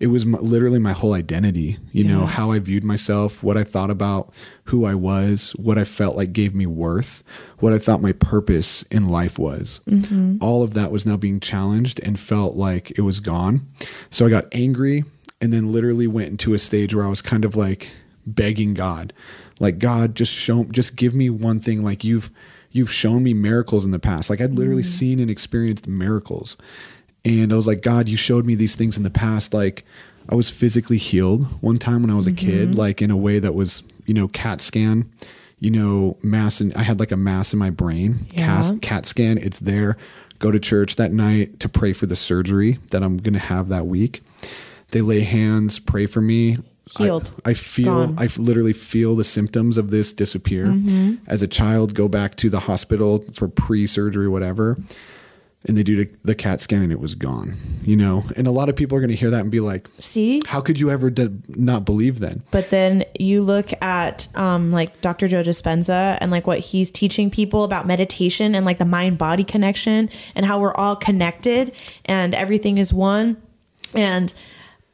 A: it was literally my whole identity, how I viewed myself, what I thought about who I was, what I felt like gave me worth, what I thought my purpose in life was. All of that was now being challenged and felt like it was gone. So I got angry and then literally went into a stage where I was kind of like begging God, like, God, just give me one thing. Like you've shown me miracles in the past. Like I'd literally seen and experienced miracles. And I was like, God, you showed me these things in the past. Like I was physically healed one time when I was a kid, like in a way that was, CAT scan, mass. And I had like a mass in my brain, CAT scan. It's there. Go to church that night to pray for the surgery that I'm going to have that week. They lay hands, pray for me.
B: Healed.
A: I literally feel the symptoms of this disappear. As a child, go back to the hospital for pre-surgery, whatever. And they do the CAT scan and it was gone, and a lot of people are going to hear that and be like, see, how could you ever not believe then?
B: But then you look at like Dr. Joe Dispenza and like what he's teaching people about meditation and like the mind body connection and how we're all connected and everything is one. And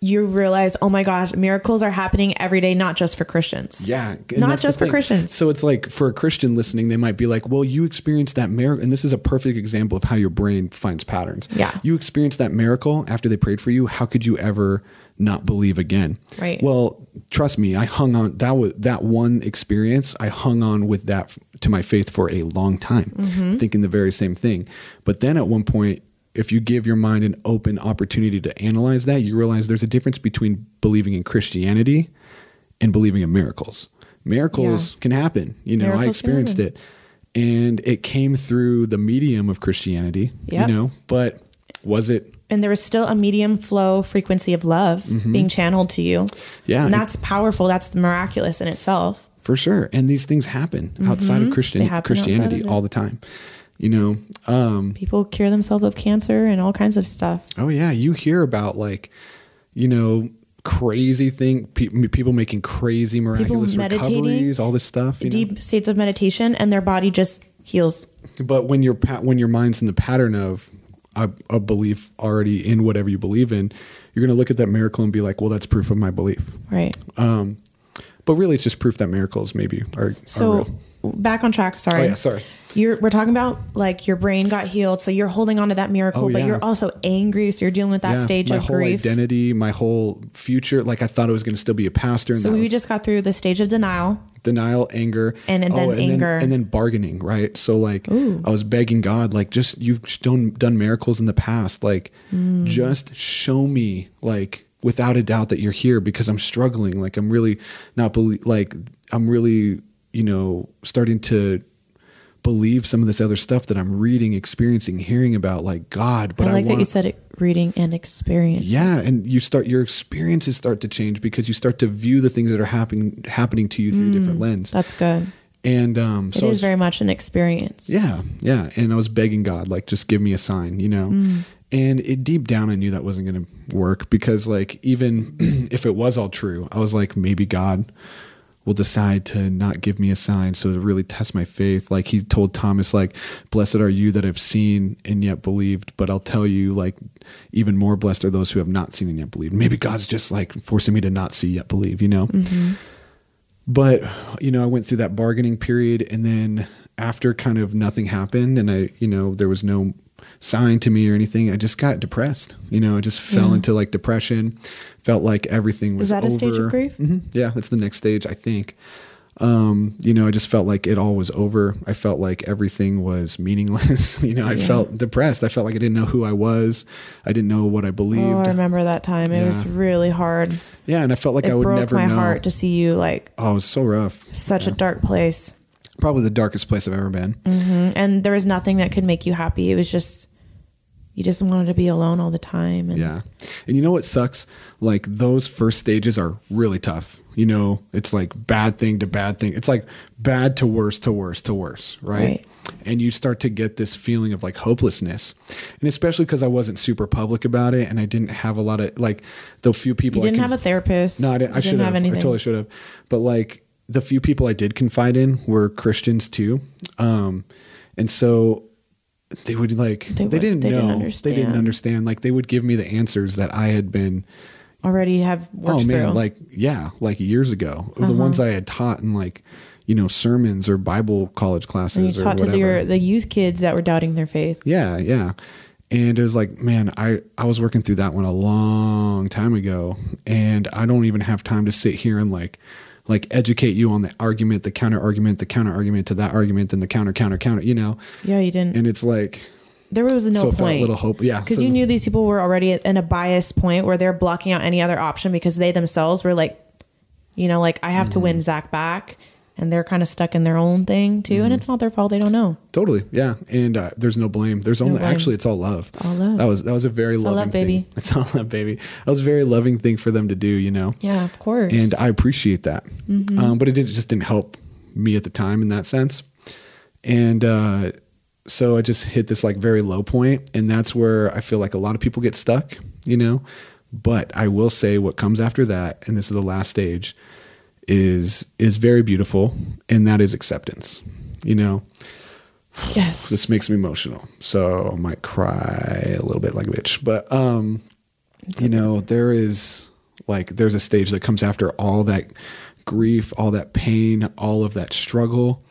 B: you realize, oh my gosh, miracles are happening every day, not just for Christians.
A: Yeah.
B: Not just for Christians.
A: So it's like for a Christian listening, they might be like, well, you experienced that miracle. And this is a perfect example of how your brain finds patterns.
B: Yeah.
A: You experienced that miracle after they prayed for you. How could you ever not believe again?
B: Right.
A: Well, trust me, I hung on that one experience. I hung on with that to my faith for a long time, thinking the very same thing. But then at one point, if you give your mind an open opportunity to analyze that, you realize there's a difference between believing in Christianity and believing in miracles. Miracles can happen. Miracles I experienced it, and it came through the medium of Christianity, but was it? And
B: there was still a medium flow frequency of love being channeled to you. Yeah. And that's powerful. That's miraculous in itself.
A: For sure. And these things happen outside of Christianity all the time.
B: People cure themselves of cancer and all kinds of stuff.
A: Oh yeah. You hear about like, crazy people making crazy miraculous recoveries, all this stuff,
B: deep states of meditation, and their body just heals.
A: But when your mind's in the pattern of a belief already in whatever you believe in, you're going to look at that miracle and be like, well, that's proof of my belief.
B: Right.
A: But really it's just proof that miracles maybe are real.
B: Back on track. Sorry.
A: Oh yeah. Sorry.
B: We're talking about like your brain got healed. So you're holding on to that miracle, but you're also angry. So you're dealing with that stage of grief. My whole
A: identity, my whole future. Like I thought I was going to still be a pastor.
B: So we just got through the stage of denial,
A: anger,
B: and then anger,
A: and then bargaining. Right. So like I was begging God, like, just, you've done miracles in the past. Like just show me, like, without a doubt that you're here, because I'm struggling. Like I'm really starting to believe some of this other stuff that I'm reading, experiencing, hearing about, like, God. But
B: I like that you said it, reading and experiencing.
A: Yeah. And your experiences start to change because you start to view the things that are happening to you through a different lens.
B: That's good.
A: And
B: it is very much an experience.
A: Yeah. Yeah. And I was begging God, like, just give me a sign, And deep down, I knew that wasn't going to work, because like, even if it was all true, I was like, maybe God will decide to not give me a sign. So to really test my faith, like he told Thomas, like, blessed are you that have seen and yet believed, but I'll tell you, like, even more blessed are those who have not seen and yet believed. Maybe God's just like forcing me to not see yet believe, But, I went through that bargaining period, and then after kind of nothing happened and there was no sign to me or anything, I just got depressed. I just fell into like depression, felt like everything was over.
B: Is that a stage of grief?
A: Mm-hmm. Yeah, that's the next stage, I think. I just felt like it all was over. I felt like everything was meaningless. I felt depressed. I felt like I didn't know who I was. I didn't know what I believed.
B: Oh, I remember that time. It was really hard.
A: Yeah. And I felt like I would never know.
B: It broke my heart to see you like,
A: oh, it was so rough.
B: Such a dark place.
A: Probably the darkest place I've ever been.
B: Mm-hmm. And there was nothing that could make you happy. It was just, you just wanted to be alone all the time. And
A: yeah. And you know what sucks? Like those first stages are really tough. It's like bad thing to bad thing. It's like bad to worse to worse to worse. Right. And you start to get this feeling of like hopelessness. And especially because I wasn't super public about it and I didn't have a lot of like the few people.
B: You didn't have a therapist.
A: No, I didn't. I should have. I totally should have. But like the few people I did confide in were Christians too. And so they would like, they didn't understand. They didn't understand. Like they would give me the answers that I had been
B: already have worked through.
A: Like years ago, the ones that I had taught in like, sermons or Bible college classes.
B: And you taught to the youth kids that were doubting their faith.
A: Yeah. Yeah. And it was like, man, I was working through that one a long time ago and I don't even have time to sit here and like educate you on the argument, the counter argument to that argument, and the counter.
B: Yeah, you didn't.
A: And it's like
B: there was no point.
A: Felt a little hope, yeah,
B: because you knew these people were already in a biased point where they're blocking out any other option because they themselves were like, I have to win Zack back, and they're kind of stuck in their own thing too, and it's not their fault. They don't know.
A: Totally, yeah. And there's no blame. There's only actually it's all love.
B: It's all love.
A: That was a very loving
B: love, baby.
A: thing. It's all love, baby. That was a very loving thing for them to do.
B: Yeah, of course.
A: And I appreciate that. But it just didn't help me at the time in that sense. And so I just hit this like very low point, and that's where I feel like a lot of people get stuck. But I will say what comes after that, and this is the last stage, is very beautiful, and that is acceptance.
B: Yes,
A: this makes me emotional, so I might cry a little bit like a bitch. But there's a stage that comes after all that grief, all that pain, all of that struggle,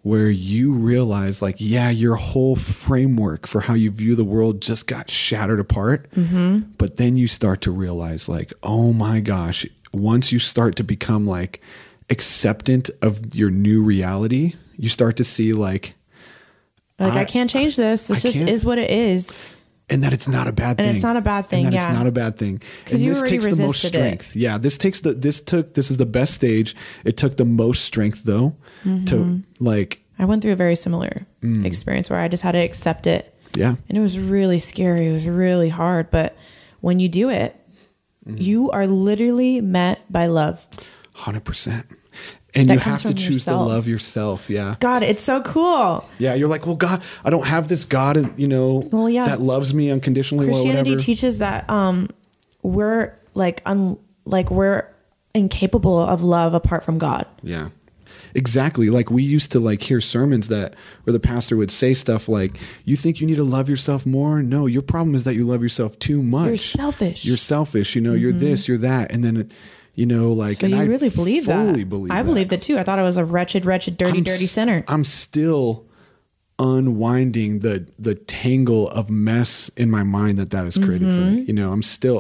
A: where you realize like, yeah, your whole framework for how you view the world just got shattered apart. But then you start to realize like, oh my gosh, once you start to become like acceptant of your new reality, you start to see like I can't change this. This just is what it is. And that it's not a bad thing. And it's not a bad thing. And that it's not a bad thing. And this takes the most strength. Yeah. This is the best stage. It took the most strength though to like. I went through a very similar experience where I just had to accept it. Yeah. And it was really scary. It was really hard. But when you do it, you are literally met by love. 100%. And you have to choose to love yourself. Yeah. God, it's so cool. Yeah. You're like, well, God, I don't have this God, that loves me unconditionally. Christianity teaches that we're we're incapable of love apart from God. Yeah. Exactly. Like we used to like hear sermons where the pastor would say stuff like, you think you need to love yourself more? No, your problem is that you love yourself too much. You're selfish. You're selfish. You're this, you're that. And then, so you really believe that? I believed it too. I thought I was a wretched, dirty sinner. I'm still unwinding the tangle of mess in my mind that has created for me.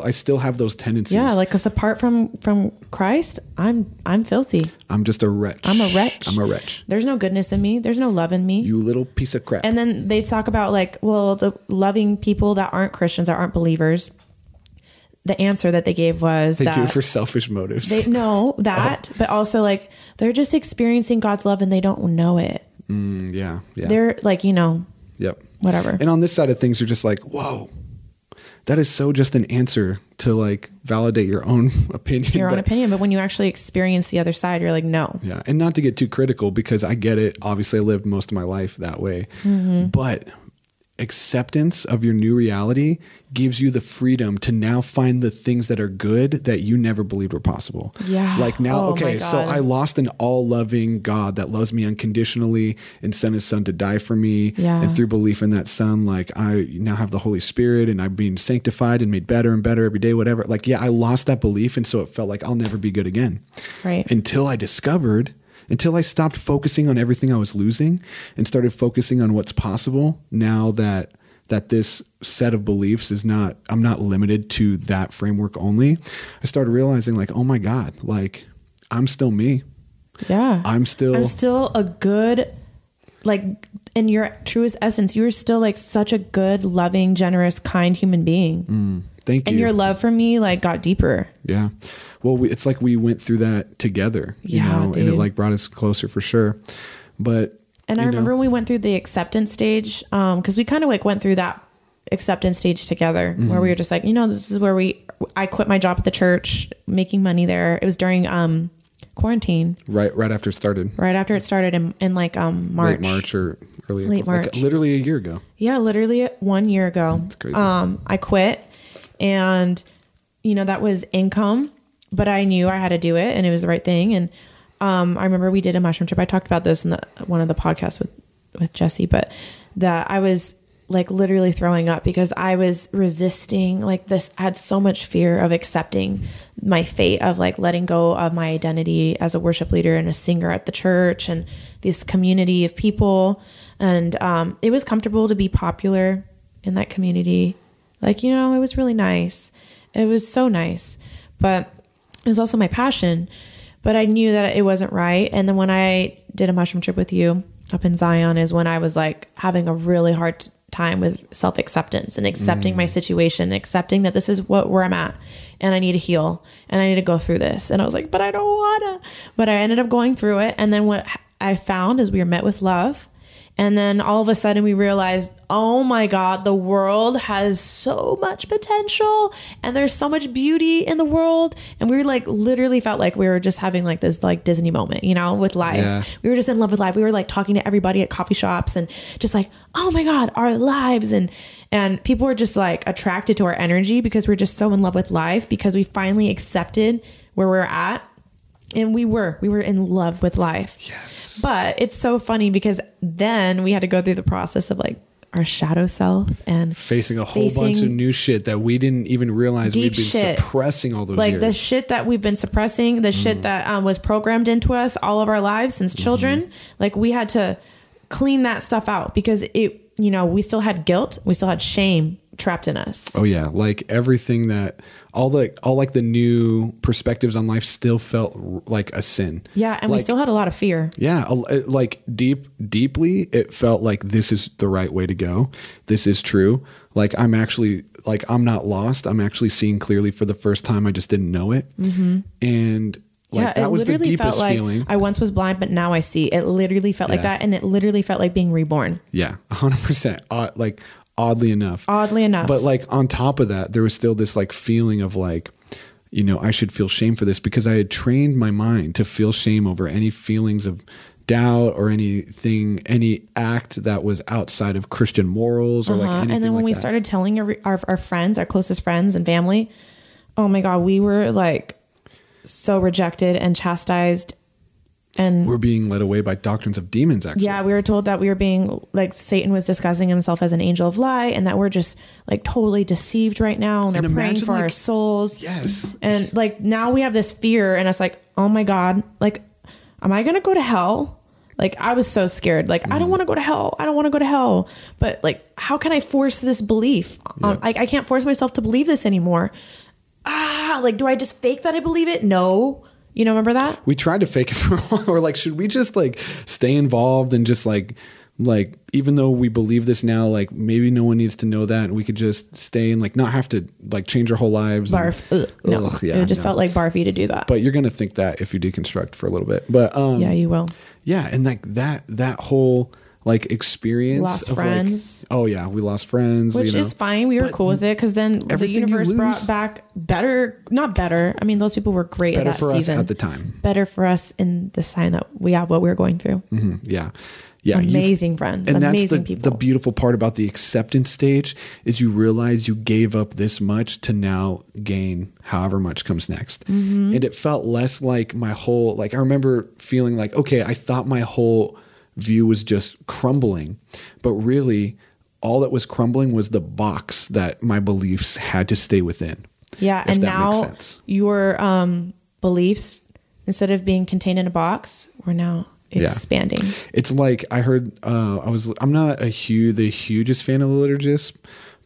A: I still have those tendencies. Yeah, like because apart from Christ, I'm filthy. I'm just a wretch. I'm a wretch. There's no goodness in me. There's no love in me. You little piece of crap. And then they talk about the loving people that aren't Christians, that aren't believers. The answer that they gave was they do it for selfish motives. But also they're just experiencing God's love and they don't know it. Yeah. They're yep. Whatever. And on this side of things, you're just like, whoa, that is so just an answer to validate your own opinion. But when you actually experience the other side, you're like, no. Yeah. And not to get too critical because I get it. Obviously I lived most of my life that way, but acceptance of your new reality gives you the freedom to now find the things that are good that you never believed were possible. Yeah. So I lost an all-loving God that loves me unconditionally and sent his son to die for me. Yeah. And through belief in that son, I now have the Holy Spirit and I'm being sanctified and made better and better every day, whatever. I lost that belief. And so it felt like I'll never be good again. Right. Until I discovered until I stopped focusing on everything I was losing and started focusing on what's possible now that this set of beliefs I'm not limited to that framework only. I started realizing like, oh my God, like I'm still me.
B: Yeah.
A: I'm still
B: a good, like in your truest essence, you're still like such a good, loving, generous, kind human being.
A: Thank you.
B: And your love for me like got deeper.
A: Yeah. Well, it's like we went through that together, you know,
B: dude.
A: and it like brought us closer for sure. But
B: I remember when we went through the acceptance stage, because we kind of like went through that acceptance stage together, where we were just like, you know, this is where I quit my job at the church, making money there. It was during quarantine.
A: Right after it started.
B: Right after it started in like March.
A: Late March or early
B: Late
A: April.
B: March.
A: Like literally a year ago.
B: Yeah, literally 1 year ago.
A: That's crazy.
B: I quit, and you know, that was income, but I knew I had to do it and it was the right thing. And I remember we did a mushroom trip. I talked about this in one of the podcasts with Jesse, but that I was like literally throwing up because I was resisting like this. I had so much fear of accepting my fate, of like letting go of my identity as a worship leader and a singer at the church and this community of people. And it was comfortable to be popular in that community. Like, you know, it was really nice. It was so nice, but it was also my passion. But I knew that it wasn't right. And then when I did a mushroom trip with you up in Zion is when I was like having a really hard time with self-acceptance and accepting my situation, accepting that this is where I'm at and I need to heal and I need to go through this. And I was like, but I don't wanna. But I ended up going through it. And then what I found is we were met with love. And then all of a sudden we realized, oh my God, the world has so much potential and there's so much beauty in the world. And we were like, literally felt like we were just having like this like Disney moment, you know, with life. Yeah. We were just in love with life. We were like talking to everybody at coffee shops and just like, oh my God, our lives. And people were just like attracted to our energy because we're just so in love with life, because we finally accepted where we're at. And we were in love with life. Yes. But it's so funny because then we had to go through the process of like our shadow self and
A: facing a whole bunch of new shit that we didn't even realize we'd been suppressing all those years.
B: Like the shit that we've been suppressing, the shit that was programmed into us all of our lives since children. Like we had to clean that stuff out because it, you know, we still had guilt. We still had shame trapped in us.
A: Oh yeah. Like everything that all like the new perspectives on life still felt like a sin.
B: Yeah. And we still had a lot of fear.
A: Yeah. Like deeply, it felt like this is the right way to go. This is true. Like I'm actually like, I'm not lost. I'm actually seeing clearly for the first time. I just didn't know it. And like that was the deepest feeling.
B: I once was blind, but now I see. It literally felt like that. And it literally felt like being reborn.
A: Yeah. 100%. Like oddly enough. But like on top of that, there was still this like feeling of like, you know, I should feel shame for this because I had trained my mind to feel shame over any feelings of doubt or anything, any act that was outside of Christian morals or like anything.
B: And then when we started telling our friends, our closest friends and family, oh my God, we were like so rejected and chastised. And
A: we're being led away by doctrines of demons, actually.
B: Yeah, we were told that we were being like Satan was disguising himself as an angel of light and that we're just like totally deceived right now. And they're praying for our souls.
A: Yes.
B: And like now we have this fear and it's like, oh my God, like, am I going to go to hell? Like I was so scared. Like, I don't want to go to hell. I don't want to go to hell. But like, how can I force this belief? I can't force myself to believe this anymore. Like, do I just fake that I believe it? No. You know, remember that?
A: We tried to fake it for a while. We're like, should we just like stay involved and just like even though we believe this now, like maybe no one needs to know that and we could just stay and like not have to like change our whole lives.
B: Barf. No, it just felt like barfy to do that.
A: But you're gonna think that if you deconstruct for a little bit. But
B: yeah, you will.
A: Yeah, and like that whole like experience
B: lost
A: of
B: friends.
A: Like, oh yeah, we lost friends,
B: which is fine. We were cool with it because then the universe brought back not better. I mean, those people were great
A: better
B: at that
A: for
B: season.
A: Us at the time.
B: Better for us in the sign that we have what we were going through.
A: Yeah.
B: Amazing friends,
A: and
B: amazing
A: that's
B: people.
A: The beautiful part about the acceptance stage is you realize you gave up this much to now gain however much comes next. And it felt less like my whole, like I remember feeling like, okay, I thought my whole view was just crumbling, but really all that was crumbling was the box that my beliefs had to stay within.
B: Yeah. And now your beliefs Instead of being contained in a box, we're now expanding.
A: Yeah. It's like I heard, I'm not the hugest fan of the Liturgist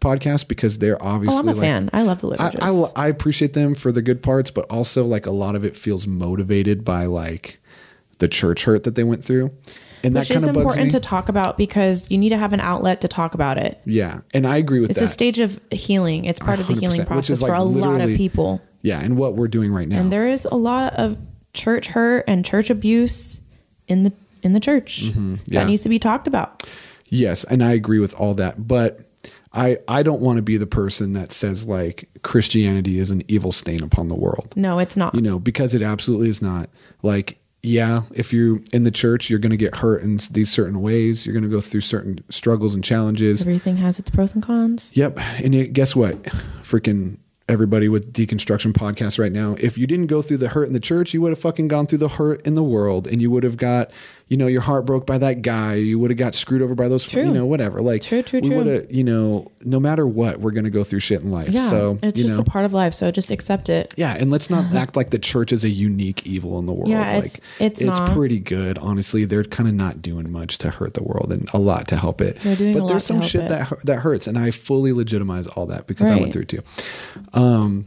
A: podcast because they're obviously
B: I'm a fan. I love the Liturgist.
A: I appreciate them for the good parts, but also like a lot of it feels motivated by like the church hurt that they went through. And
B: which
A: that kind
B: is
A: of bugs
B: important
A: me.
B: to talk about because you need to have an outlet to talk about it.
A: Yeah. And I agree with
B: that. It's a stage of healing. It's part of the healing process for a lot of people.
A: Yeah. And what we're doing right now.
B: And there is a lot of church hurt and church abuse in the church that needs to be talked about.
A: Yes. And I agree with all that. But I don't want to be the person that says like Christianity is an evil stain upon the world.
B: No, it's not.
A: Because it absolutely is not. Like, yeah, if you're in the church, you're going to get hurt in these certain ways. You're going to go through certain struggles and challenges.
B: Everything has its pros and cons.
A: Yep. And guess what? Freaking everybody with Deconstruction podcast right now, if you didn't go through the hurt in the church, you would have fucking gone through the hurt in the world, and you would have got, your heart broke by that guy. You would have got screwed over by those, whatever. Like,
B: true.
A: We would have, no matter what, we're going to go through shit in life.
B: Yeah,
A: so
B: it's just a part of life. So just accept it.
A: Yeah. And let's not act like the church is a unique evil in the world.
B: Yeah,
A: like it's pretty good. Honestly, they're kind of not doing much to hurt the world and a lot to help it.
B: They're doing
A: but there's some shit that hurts. And I fully legitimize all that because I went through it too.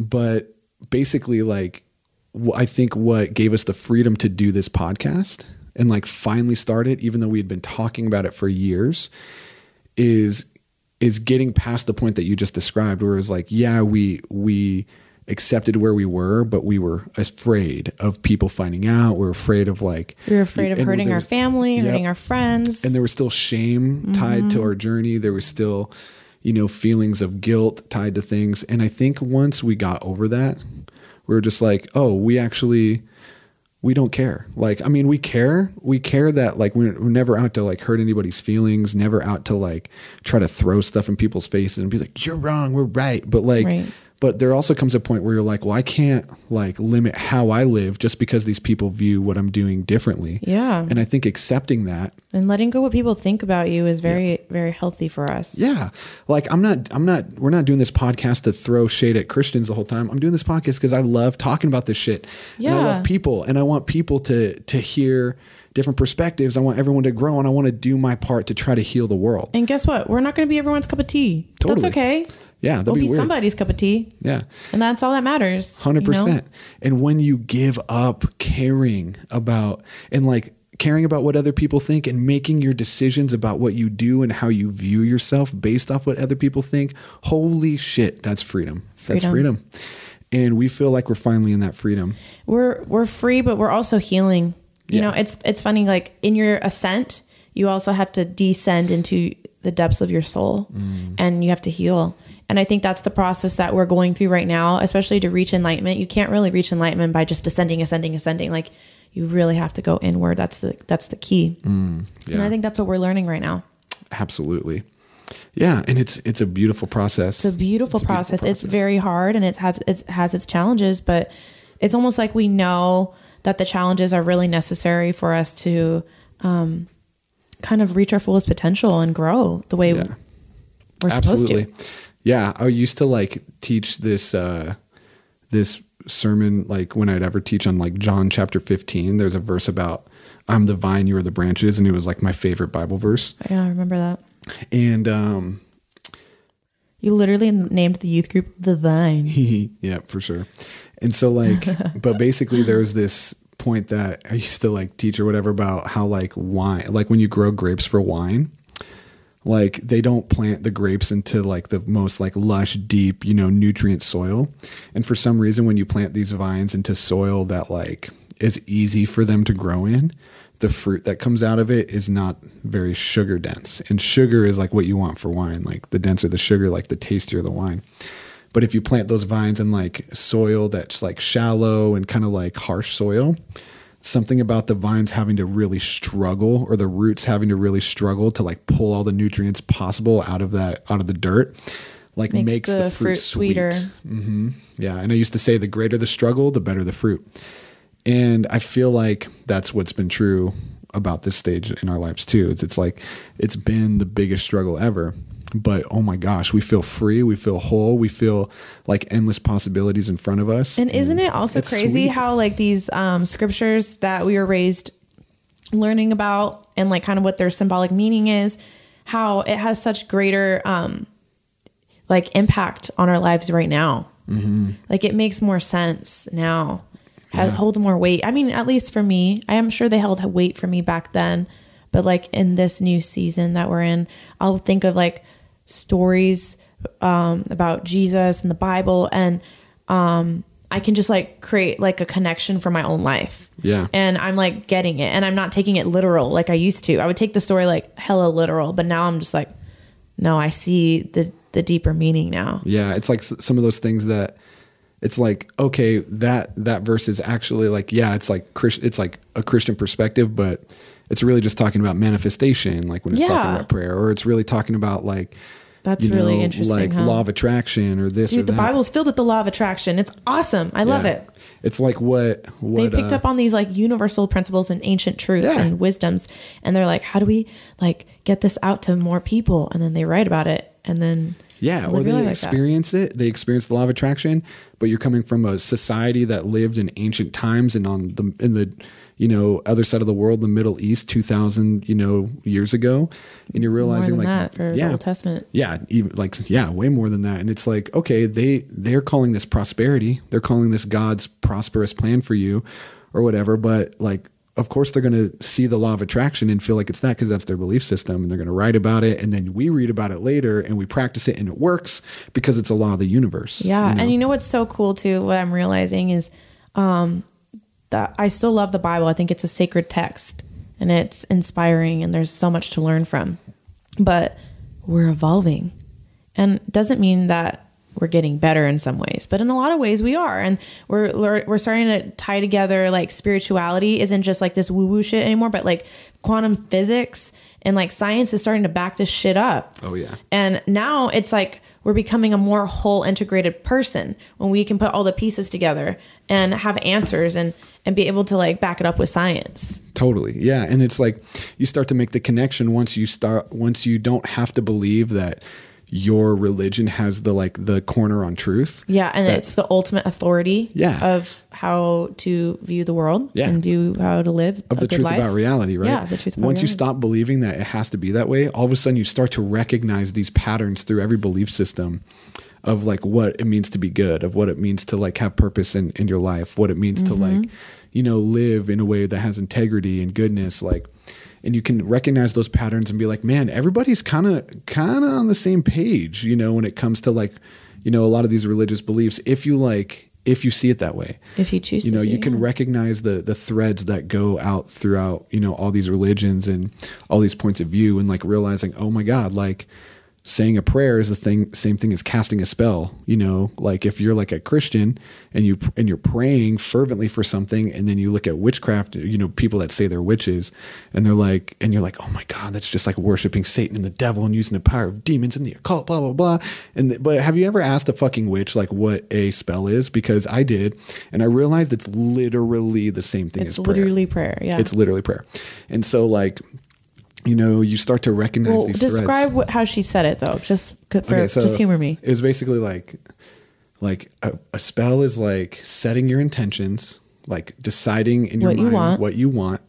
A: But basically, like, I think what gave us the freedom to do this podcast and like finally start it, even though we had been talking about it for years, is getting past the point that you just described, where it's like, yeah, we accepted where we were, but we were afraid of people finding out. We're afraid of
B: hurting our family, hurting our friends.
A: And there was still shame tied to our journey. There was still, feelings of guilt tied to things. And I think once we got over that, we were just like, oh, we don't care. Like, I mean, we care that like, we're never out to like hurt anybody's feelings, never out to like try to throw stuff in people's faces and be like, you're wrong, we're right. But like, but there also comes a point where you're like, well, I can't like limit how I live just because these people view what I'm doing differently.
B: Yeah.
A: And I think accepting that
B: and letting go what people think about you is very, very healthy for us.
A: Yeah. Like we're not doing this podcast to throw shade at Christians the whole time. I'm doing this podcast because I love talking about this shit. Yeah. And I love people, and I want people to hear different perspectives. I want everyone to grow, and I want to do my part to try to heal the world.
B: And guess what? We're not going to be everyone's cup of tea.
A: Totally.
B: That's okay.
A: Yeah,
B: we'll be somebody's cup of tea.
A: Yeah.
B: And that's all that matters.
A: 100%. And when you give up caring about what other people think and making your decisions about what you do and how you view yourself based off what other people think, holy shit, that's freedom. That's freedom. And we feel like we're finally in that freedom.
B: We're free, but we're also healing. You know, it's funny, like in your ascent, you also have to descend into the depths of your soul and you have to heal. And I think that's the process that we're going through right now, especially to reach enlightenment. You can't really reach enlightenment by just ascending. Like you really have to go inward. That's the key. And I think that's what we're learning right now.
A: Absolutely. Yeah. And it's a beautiful process.
B: It's a beautiful process. It's very hard and it has its challenges, but it's almost like we know that the challenges are really necessary for us to kind of reach our fullest potential and grow the way we're supposed to.
A: Yeah, I used to like teach this sermon, like when I'd ever teach on like John chapter 15, there's a verse about I'm the vine, you are the branches. And it was like my favorite Bible verse.
B: Yeah, I remember that.
A: And
B: you literally named the youth group The Vine.
A: Yeah, for sure. And so like, but basically there was this point that I used to like teach or whatever about how like wine, like when you grow grapes for wine, like they don't plant the grapes into like the most like lush, deep, nutrient soil. And for some reason, when you plant these vines into soil that like is easy for them to grow in, the fruit that comes out of it is not very sugar dense. And sugar is like what you want for wine. Like the denser the sugar, like the tastier the wine. But if you plant those vines in like soil that's like shallow and kind of like harsh soil, something about the vines having to really struggle, or the roots having to really struggle to like pull all the nutrients possible out of the dirt, like makes the fruit sweeter. Yeah. And I used to say the greater the struggle, the better the fruit. And I feel like that's what's been true about this stage in our lives too. It's like, it's been the biggest struggle ever. but oh my gosh, we feel free, we feel whole, we feel like endless possibilities in front of us.
B: And isn't it also crazy how like these scriptures that we were raised learning about and like kind of what their symbolic meaning is, how it has such greater like impact on our lives right now. Mm-hmm. Like it makes more sense now. Yeah. It holds more weight. I mean, at least for me, I am sure they held weight for me back then, but like in this new season that we're in, I'll think of like stories about Jesus and the Bible, and I can just like create like a connection for my own life.
A: Yeah.
B: And I'm like getting it, and I'm not taking it literal like I used to. I would take the story like hella literal, but now I'm just like, no, I see the deeper meaning now.
A: Yeah. It's like some of those things that it's like, okay, that verse is actually like, yeah, it's like a Christian perspective, but it's really just talking about manifestation. Like when it's talking about prayer, or it's really talking about like,
B: that's really interesting.
A: Like law of attraction or this.
B: Dude,
A: or that.
B: The Bible's filled with the law of attraction. It's awesome. I love it.
A: It's like what
B: they picked up on these like universal principles and ancient truths and wisdoms. And they're like, how do we like get this out to more people? And then they write about it. And then
A: or they experience it. They experience the law of attraction, but you're coming from a society that lived in ancient times and in the other side of the world, the Middle East, 2,000 years ago, and you're realizing
B: more than
A: like
B: that for the Old Testament.
A: Yeah, even like way more than that. And it's like, okay, they're calling this prosperity. They're calling this God's prosperous plan for you, or whatever. But like, of course, they're going to see the law of attraction and feel like it's that because that's their belief system, and they're going to write about it, and then we read about it later and we practice it, and it works because it's a law of the universe.
B: Yeah, and you know what's so cool too? What I'm realizing is that I still love the Bible. I think it's a sacred text, and it's inspiring, and there's so much to learn from. But we're evolving, and it doesn't mean that we're getting better in some ways, but in a lot of ways we are. And we're starting to tie together like spirituality isn't just like this woo woo shit anymore, but like quantum physics and like science is starting to back this shit up.
A: Oh yeah.
B: And now it's like we're becoming a more whole integrated person when we can put all the pieces together and have answers and be able to like back it up with science. Totally.
A: Yeah. And it's like you start to make the connection once you don't have to believe that your religion has the corner on truth.
B: Yeah. And it's the ultimate authority of how to view the world and view how to live
A: of the truth about reality, right?
B: Yeah. The truth about
A: Once
B: reality.
A: You stop believing that it has to be that way, all of a sudden you start to recognize these patterns through every belief system of like what it means to be good, of what it means to like have purpose in your life, what it means to like, live in a way that has integrity and goodness, like. And you can recognize those patterns and be like, man, everybody's kind of on the same page, when it comes to like, a lot of these religious beliefs. If you see it that way,
B: if you choose, to
A: you can recognize the threads that go out throughout, all these religions and all these points of view, and like realizing, oh my God, like saying a prayer is same thing as casting a spell, like if you're like a Christian and you're praying fervently for something, and then you look at witchcraft, people that say they're witches, and you're like, oh my God, that's just like worshiping Satan and the devil and using the power of demons and the occult, blah, blah, blah. But have you ever asked a fucking witch like what a spell is? Because I did. And I realized it's literally the same thing as prayer.
B: It's literally prayer. Yeah.
A: It's literally prayer. And so like, you start to recognize these threads.
B: Describe how she said it though. Just humor me.
A: It was basically like a spell is like setting your intentions, like deciding in your mind what you want,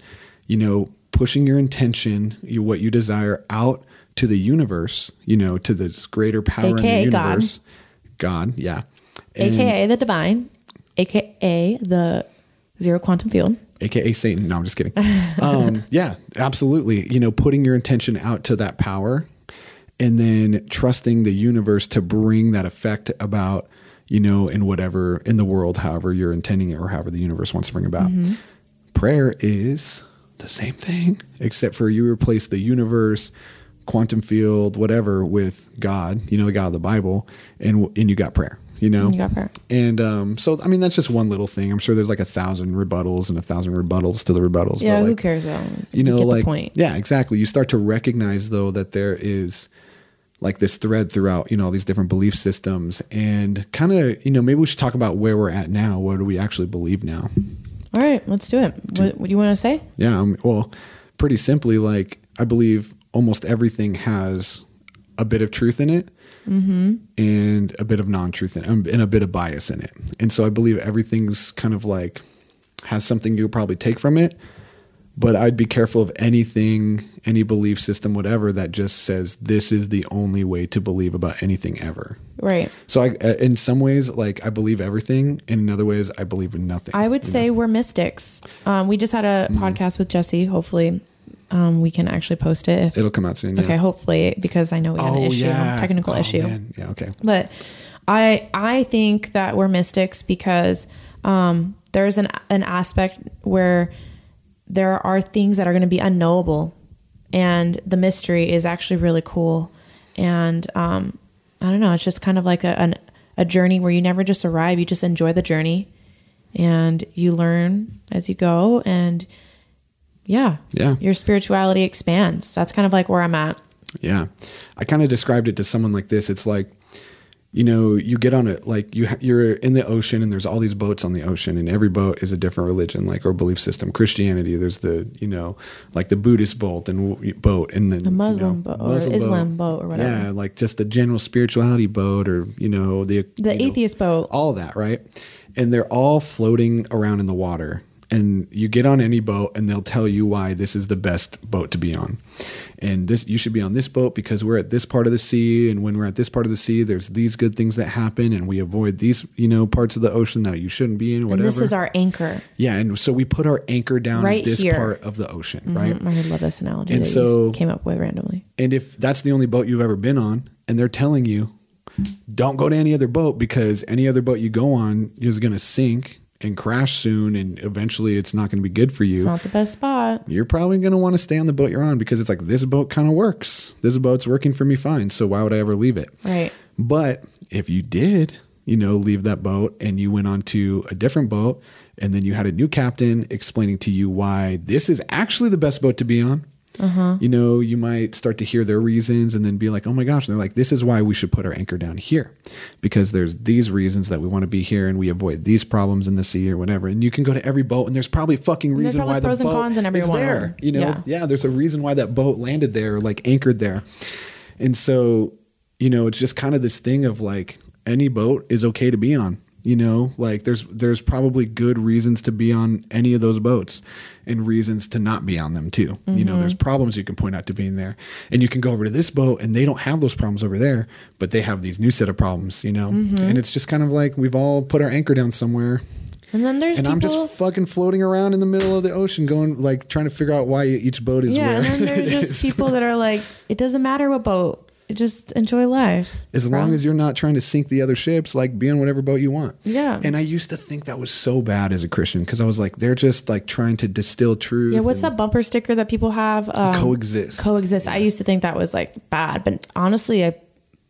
A: pushing your intention, what you desire out to the universe, to this greater power in the universe. God. Yeah.
B: AKA the divine, AKA the zero quantum field.
A: AKA Satan. No, I'm just kidding. Yeah, absolutely. Putting your intention out to that power, and then trusting the universe to bring that effect about, in the world, however you're intending it, or however the universe wants to bring about. Mm-hmm. Prayer is the same thing, except for you replace the universe, quantum field, whatever, with God, the God of the Bible, and you got prayer. You got prayer. And so, I mean, that's just one little thing. I'm sure there's like 1,000 rebuttals and 1,000 rebuttals to the rebuttals.
B: Yeah,
A: but
B: who cares though?
A: You get
B: the point.
A: Yeah, exactly. You start to recognize though that there is like this thread throughout, all these different belief systems, and kind of, maybe we should talk about where we're at now. What do we actually believe now?
B: All right, let's do it. What do you want to say?
A: Yeah, well, pretty simply, like I believe almost everything has a bit of truth in it and a bit of non-truth in it, and a bit of bias in it. And so I believe everything's kind of like has something you'll probably take from it. But I'd be careful of anything, any belief system, whatever, that just says this is the only way to believe about anything ever.
B: Right.
A: So in some ways, like I believe everything. And in other ways, I believe in nothing.
B: I would say we're mystics. We just had a podcast with Jesse. Hopefully we can actually post it.
A: It'll come out soon. Yeah.
B: Okay. Hopefully, because I know we had an issue, technical issue. Man.
A: Yeah. Okay.
B: But I think that we're mystics because there's an aspect where there are things that are going to be unknowable, and the mystery is actually really cool. And I don't know, it's just kind of like a journey where you never just arrive, you just enjoy the journey and you learn as you go, and your spirituality expands. That's kind of like where I'm at. Yeah.
A: I kind of described it to someone like this. It's like, you know, you get on it, like you're in the ocean and there's all these boats on the ocean, and every boat is a different religion, like, or belief system. Christianity, there's the, you know, like the Buddhist boat and then the
B: Muslim boat or Islam boat or whatever.
A: Yeah. Like just the general spirituality boat, or, you know, the
B: atheist boat, all
A: of that. Right. And they're all floating around in the water, and you get on any boat and they'll tell you why this is the best boat to be on. And this, you should be on this boat because we're at this part of the sea. And when we're at this part of the sea, there's these good things that happen, and we avoid these, you know, parts of the ocean that you shouldn't be in, whatever.
B: And this is our anchor.
A: Yeah. And so we put our anchor down right at this part of the ocean, right?
B: I love this analogy and that you came up with randomly.
A: And if that's the only boat you've ever been on, and they're telling you, don't go to any other boat because any other boat you go on is going to sink and crash soon, and eventually it's not going to be good for you.
B: It's not the best spot.
A: You're probably going to want to stay on the boat you're on because it's like, this boat kind of works. This boat's working for me fine. So why would I ever leave it?
B: Right.
A: But if you did, you know, leave that boat and you went on to a different boat, and then you had a new captain explaining to you why this is actually the best boat to be on, you know, you might start to hear their reasons and then be like, oh my gosh. And they're like, this is why we should put our anchor down here, because there's these reasons that we want to be here, and we avoid these problems in the sea or whatever. And you can go to every boat, and there's probably a fucking reason why the boat is there. You know, there's a reason why that boat landed there, like anchored there. And so, you know, it's just kind of this thing of like, any boat is okay to be on. You know, like there's probably good reasons to be on any of those boats, and reasons to not be on them too. You know, there's problems you can point out to being there, and you can go over to this boat and they don't have those problems over there, but they have these new set of problems, you know, and it's just kind of like we've all put our anchor down somewhere.
B: And then there's
A: I'm just fucking floating around in the middle of the ocean going, like, trying to figure out why each boat is where.
B: And then there's just people that are like, it doesn't matter what boat. Just enjoy life.
A: As long as you're not trying to sink the other ships, like, be on whatever boat you want.
B: Yeah.
A: And I used to think that was so bad as a Christian, because I was like, they're just like trying to distill truth.
B: Yeah. What's that bumper sticker that people have?
A: Coexist.
B: Yeah. I used to think that was like bad, but honestly,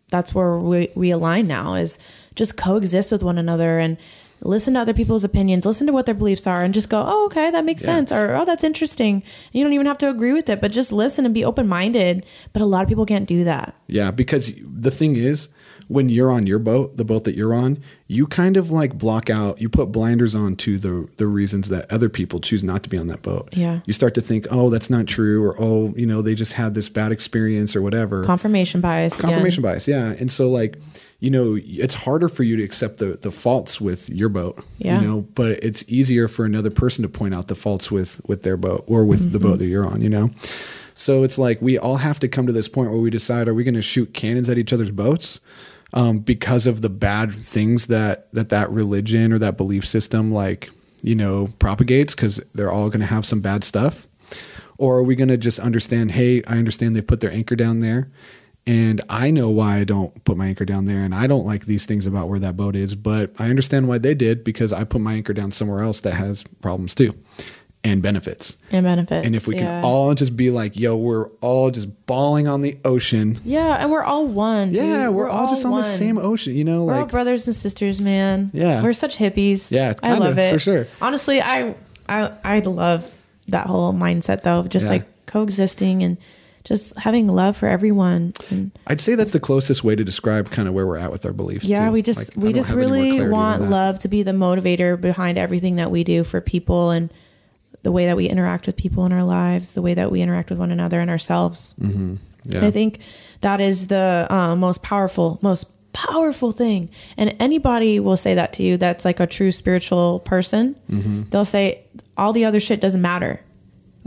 B: that's where we align now, is just coexist with one another and listen to other people's opinions, listen to what their beliefs are, and just go, oh, okay, that makes sense. Or, oh, that's interesting. You don't even have to agree with it, but just listen and be open-minded. But a lot of people can't do that.
A: Yeah, because the thing is, when you're on your boat, the boat that you're on, you kind of like block out, you put blinders on to the reasons that other people choose not to be on that boat.
B: Yeah.
A: You start to think, oh, that's not true, or, oh, you know, they just had this bad experience or whatever.
B: Confirmation bias.
A: Yeah. And so, like, you know, it's harder for you to accept the faults with your boat, you know, but it's easier for another person to point out the faults with their boat, or with the boat that you're on, you know? So it's like, we all have to come to this point where we decide, are we going to shoot cannons at each other's boats because of the bad things that religion or that belief system, like, you know, propagates, because they're all going to have some bad stuff? Or are we going to just understand, hey, I understand they put their anchor down there, and I know why I don't put my anchor down there, and I don't like these things about where that boat is, but I understand why they did, because I put my anchor down somewhere else that has problems too, and benefits. And if we can all just be like, yo, we're all just bawling on the ocean.
B: Yeah, and we're all one. Dude.
A: Yeah, we're all just on the same ocean, you know?
B: We're all brothers and sisters, man.
A: Yeah.
B: We're such hippies.
A: Yeah,
B: I love it.
A: For sure.
B: Honestly, I love that whole mindset, though, of just like coexisting and just having love for everyone. And
A: I'd say that's the closest way to describe kind of where we're at with our beliefs.
B: Yeah,
A: too.
B: we just really want love to be the motivator behind everything that we do for people, and the way that we interact with people in our lives, the way that we interact with one another and ourselves.
A: Yeah.
B: I think that is the most powerful thing. And anybody will say that to you that's like a true spiritual person. They'll say all the other shit doesn't matter.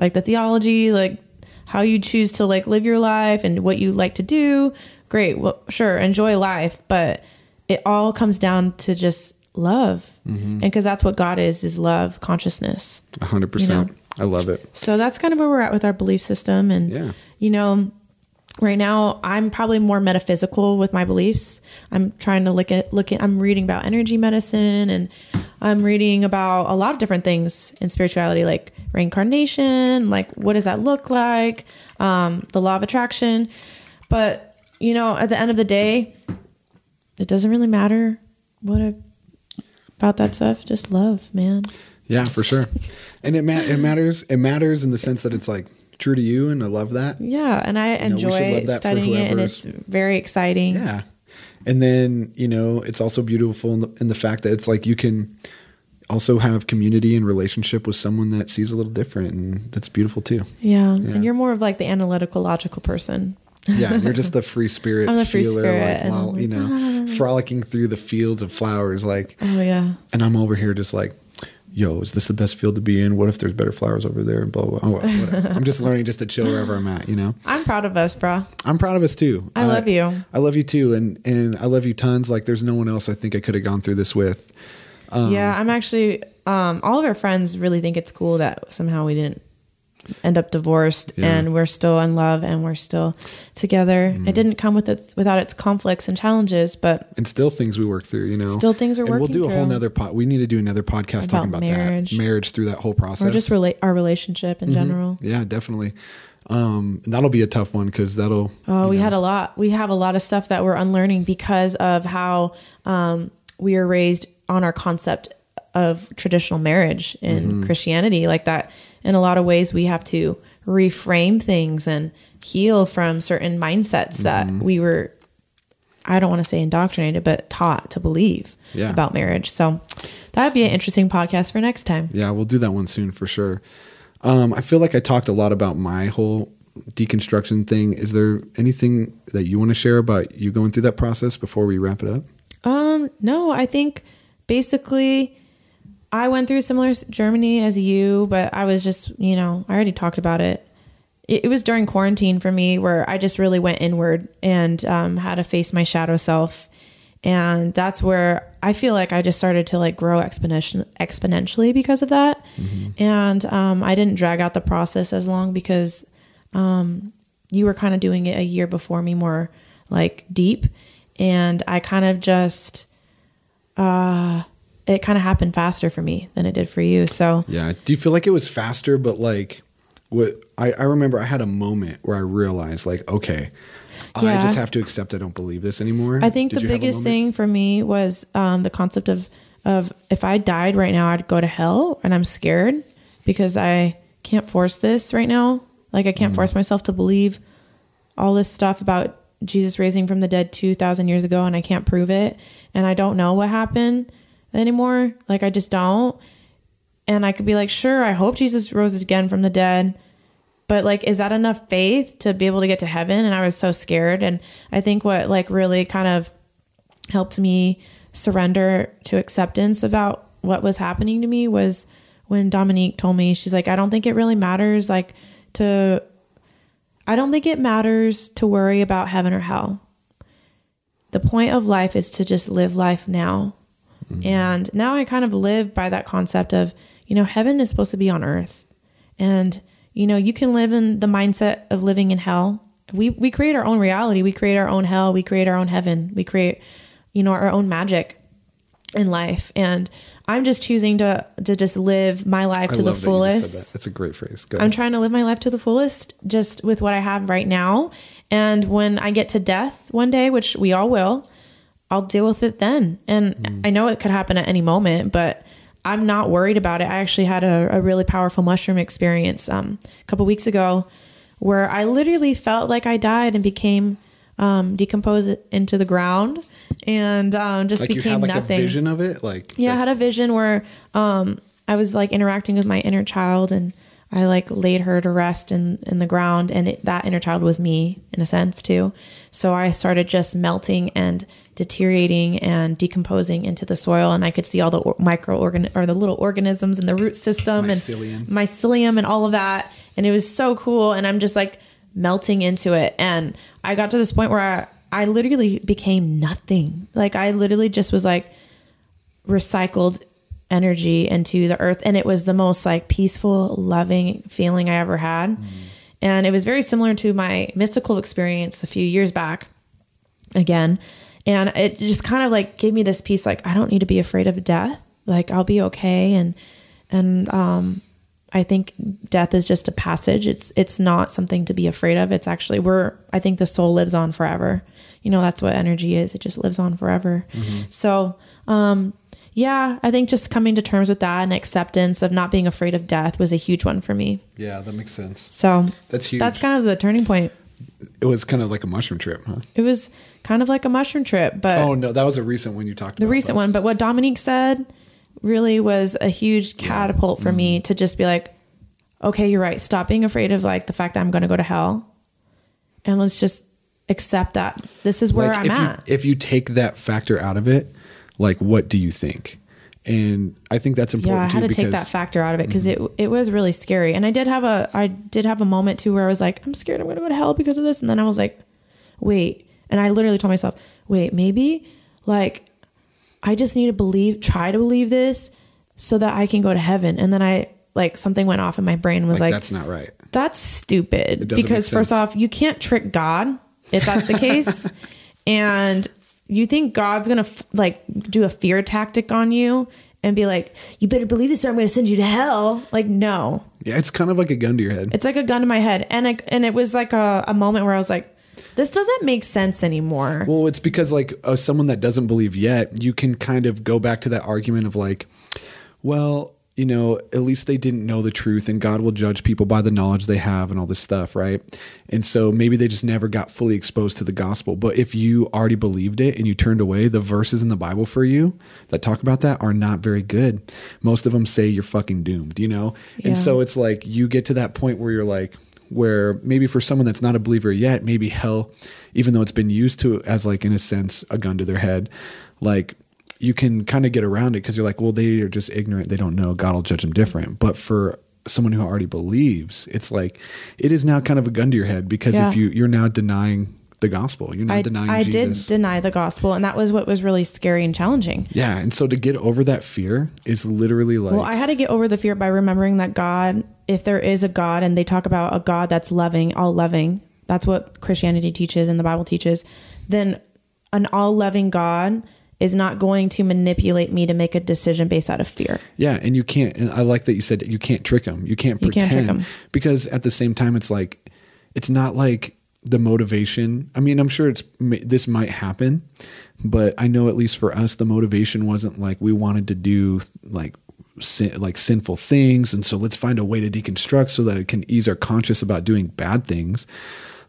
B: Like the theology, like how you choose to like live your life and what you like to do. Great. Well, sure. Enjoy life. But it all comes down to just love. And because that's what God is love, consciousness.
A: 100%. You know? I love it.
B: So that's kind of where we're at with our belief system. And, you know, right now I'm probably more metaphysical with my beliefs. I'm trying to look at, I'm reading about energy medicine, and I'm reading about a lot of different things in spirituality, like reincarnation, like what does that look like? The law of attraction. But, you know, at the end of the day, it doesn't really matter about that stuff. Just love, man. Yeah,
A: for sure. And it matters. It matters in the sense that it's like true to you, and I love that.
B: Yeah, and I enjoy studying it, and it's very exciting.
A: Yeah. And then, you know, it's also beautiful in the fact that it's like you can also have community and relationship with someone that sees a little different, and that's beautiful too.
B: Yeah. And you're more of like the analytical, logical person.
A: Yeah, you're just the free spirit.
B: I'm the free spirit,
A: like, while, you know, frolicking through the fields of flowers, like.
B: Oh yeah.
A: And I'm over here just like, yo, is this the best field to be in? What if there's better flowers over there? And blah, blah, blah. I'm just learning just to chill wherever I'm at, you know?
B: I'm proud of us, bro.
A: I'm proud of us too.
B: I love you.
A: I love you too. And I love you tons. Like there's no one else I think I could have gone through this with.
B: Yeah, I'm actually, all of our friends really think it's cool that somehow we didn't end up divorced, and we're still in love, and we're still together. It didn't come without its conflicts and challenges, and
A: still things we work through, you know,
B: still things we're working through.
A: We'll do a whole nother we need to do another podcast talking about marriage through that whole process,
B: or just our relationship in general.
A: Yeah, definitely. That'll be a tough one because
B: we have a lot of stuff that we're unlearning because of how we are raised on our concept of traditional marriage in Christianity. Like that, in a lot of ways, we have to reframe things and heal from certain mindsets that we were, I don't want to say indoctrinated, but taught to believe about marriage. So that'd be an interesting podcast for next time.
A: Yeah, we'll do that one soon for sure. I feel like I talked a lot about my whole deconstruction thing. Is there anything that you want to share about you going through that process before we wrap it up?
B: No, I think basically I went through a similar journey as you, but I was just, you know, I already talked about it. It was during quarantine for me where I just really went inward and had to face my shadow self. And that's where I feel like I just started to like grow exponentially because of that. And I didn't drag out the process as long because you were kind of doing it a year before me, more like deep. And I kind of just, it kind of happened faster for me than it did for you. So
A: yeah. Do you feel like it was faster, but like I remember I had a moment where I realized like, okay, I just have to accept I don't believe this anymore.
B: I think the biggest thing for me was the concept of if I died right now, I'd go to hell, and I'm scared because I can't force this right now. Like I can't force myself to believe all this stuff about Jesus raising from the dead 2,000 years ago, and I can't prove it. And I don't know what happened anymore. Like I just don't. And I could be like, sure, I hope Jesus rose again from the dead. But like, is that enough faith to be able to get to heaven? And I was so scared. And I think what like really kind of helped me surrender to acceptance about what was happening to me was when Dominique told me, she's like, I don't think it really matters. I don't think it matters to worry about heaven or hell. The point of life is to just live life now. And now I kind of live by that concept of, you know, heaven is supposed to be on earth. And, you know, you can live in the mindset of living in hell. We create our own reality. We create our own hell. We create our own heaven. We create, you know, our own magic in life. And I'm just choosing to just live my life to the fullest.
A: That's a great phrase. Go
B: ahead. I'm trying to live my life to the fullest just with what I have right now. And when I get to death one day, which we all will, I'll deal with it then. And I know it could happen at any moment, but I'm not worried about it. I actually had a really powerful mushroom experience a couple weeks ago where I literally felt like I died and became decomposed into the ground and just
A: like
B: became
A: you had
B: nothing.
A: A vision of it?
B: I had a vision where I was like interacting with my inner child, and I like laid her to rest in the ground, and that inner child was me in a sense too. So I started just melting and deteriorating and decomposing into the soil, and I could see all the the little organisms in the root system
A: mycelium.
B: and mycelium and all of that. And it was so cool. And I'm just like melting into it. And I got to this point where I literally became nothing. Like I literally just was like recycled energy into the earth, and it was the most like peaceful, loving feeling I ever had. And it was very similar to my mystical experience a few years back again, and it just kind of like gave me this peace, like I don't need to be afraid of death, like I'll be okay. And I think death is just a passage. It's not something to be afraid of. It's actually I think the soul lives on forever. That's what energy is. It just lives on forever. So yeah, I think just coming to terms with that and acceptance of not being afraid of death was a huge one for me.
A: Yeah, that makes sense.
B: So
A: that's huge.
B: That's kind of the turning point.
A: It was kind of like a mushroom trip, huh?
B: It was kind of like a mushroom trip, but
A: oh no, that was a recent one you talked about.
B: The recent one, but what Dominique said really was a huge catapult for me to just be like, okay, you're right. Stop being afraid of like the fact that I'm going to go to hell, and let's just accept that this is where I'm at.
A: If you take that factor out of it, like, what do you think? And I think that's important.
B: Yeah, I had to take that factor out of it because it was really scary. And I did have a moment too where I was like, I'm scared I'm going to go to hell because of this. And then I was like, wait. And I literally told myself, wait, maybe like I just need to try to believe this so that I can go to heaven. And then something went off in my brain and was like,
A: that's not right.
B: That's stupid. Because first off, you can't trick God if that's the case. And you think God's going to do a fear tactic on you and be like, you better believe this or I'm going to send you to hell. Like, no.
A: Yeah. It's kind of like a gun to your head.
B: It's like a gun to my head. And it was like a moment where I was like, this doesn't make sense anymore.
A: Well, it's because like someone that doesn't believe yet, you can kind of go back to that argument of like, well, at least they didn't know the truth, and God will judge people by the knowledge they have and all this stuff, right? And so maybe they just never got fully exposed to the gospel. But if you already believed it and you turned away, the verses in the Bible for you that talk about that are not very good. Most of them say you're fucking doomed,
B: Yeah.
A: And so it's like you get to that point where you're like, where maybe for someone that's not a believer yet, maybe hell, even though it's been used to as like, in a sense, a gun to their head, like, you can kind of get around it because you're like, well, they are just ignorant. They don't know. God will judge them different. But for someone who already believes, it's like, it is now kind of a gun to your head because if you're now denying the gospel, you're not denying Jesus.
B: I did deny the gospel. And that was what was really scary and challenging.
A: Yeah. And so to get over that fear is literally like,
B: well, I had to get over the fear by remembering that God, if there is a God and they talk about a God that's loving, all loving, that's what Christianity teaches and the Bible teaches, then an all loving God is not going to manipulate me to make a decision based out of fear.
A: Yeah. And you can't, and I like that you said that you can't trick them. You can't pretend. You can't trick them. Because at the same time, it's like, it's not like the motivation. I mean, I'm sure this might happen, but I know at least for us, the motivation wasn't like we wanted to do like sinful things. And so let's find a way to deconstruct so that it can ease our conscience about doing bad things.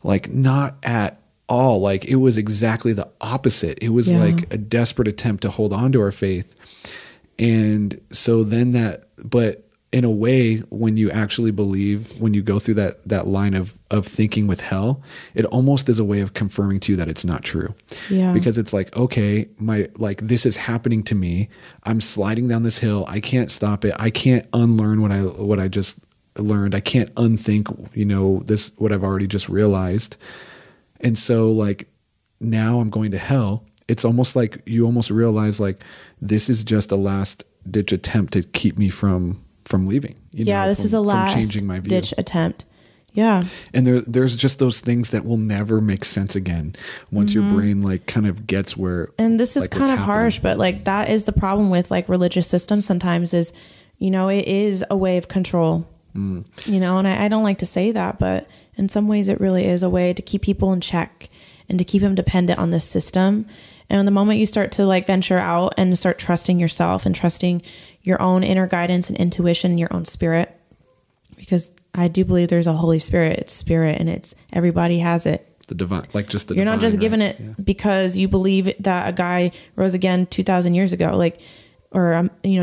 A: Like not at all. Like it was exactly the opposite. It was like a desperate attempt to hold on to our faith. And so then but in a way, when you actually believe, when you go through that line of thinking with hell, it almost is a way of confirming to you that it's not true.
B: Yeah.
A: Because it's like, okay, this is happening to me. I'm sliding down this hill. I can't stop it. I can't unlearn what I just learned. I can't unthink, what I've already just realized. And so like now I'm going to hell. It's almost like you almost realize like this is just a last ditch attempt to keep me from leaving.
B: This is a last changing my view. Ditch attempt. Yeah.
A: And there's just those things that will never make sense again once your brain like kind of gets where.
B: And this is kind of harsh, but like that is the problem with like religious systems sometimes is, it is a way of control. And I don't like to say that, but in some ways it really is a way to keep people in check and to keep them dependent on this system. And the moment you start to like venture out and start trusting yourself and trusting your own inner guidance and intuition, your own spirit, because I do believe there's a Holy Spirit, it's spirit, and everybody has it.
A: The divine, like just the
B: You're
A: divine,
B: not just given it because you believe that a guy rose again 2,000 years ago,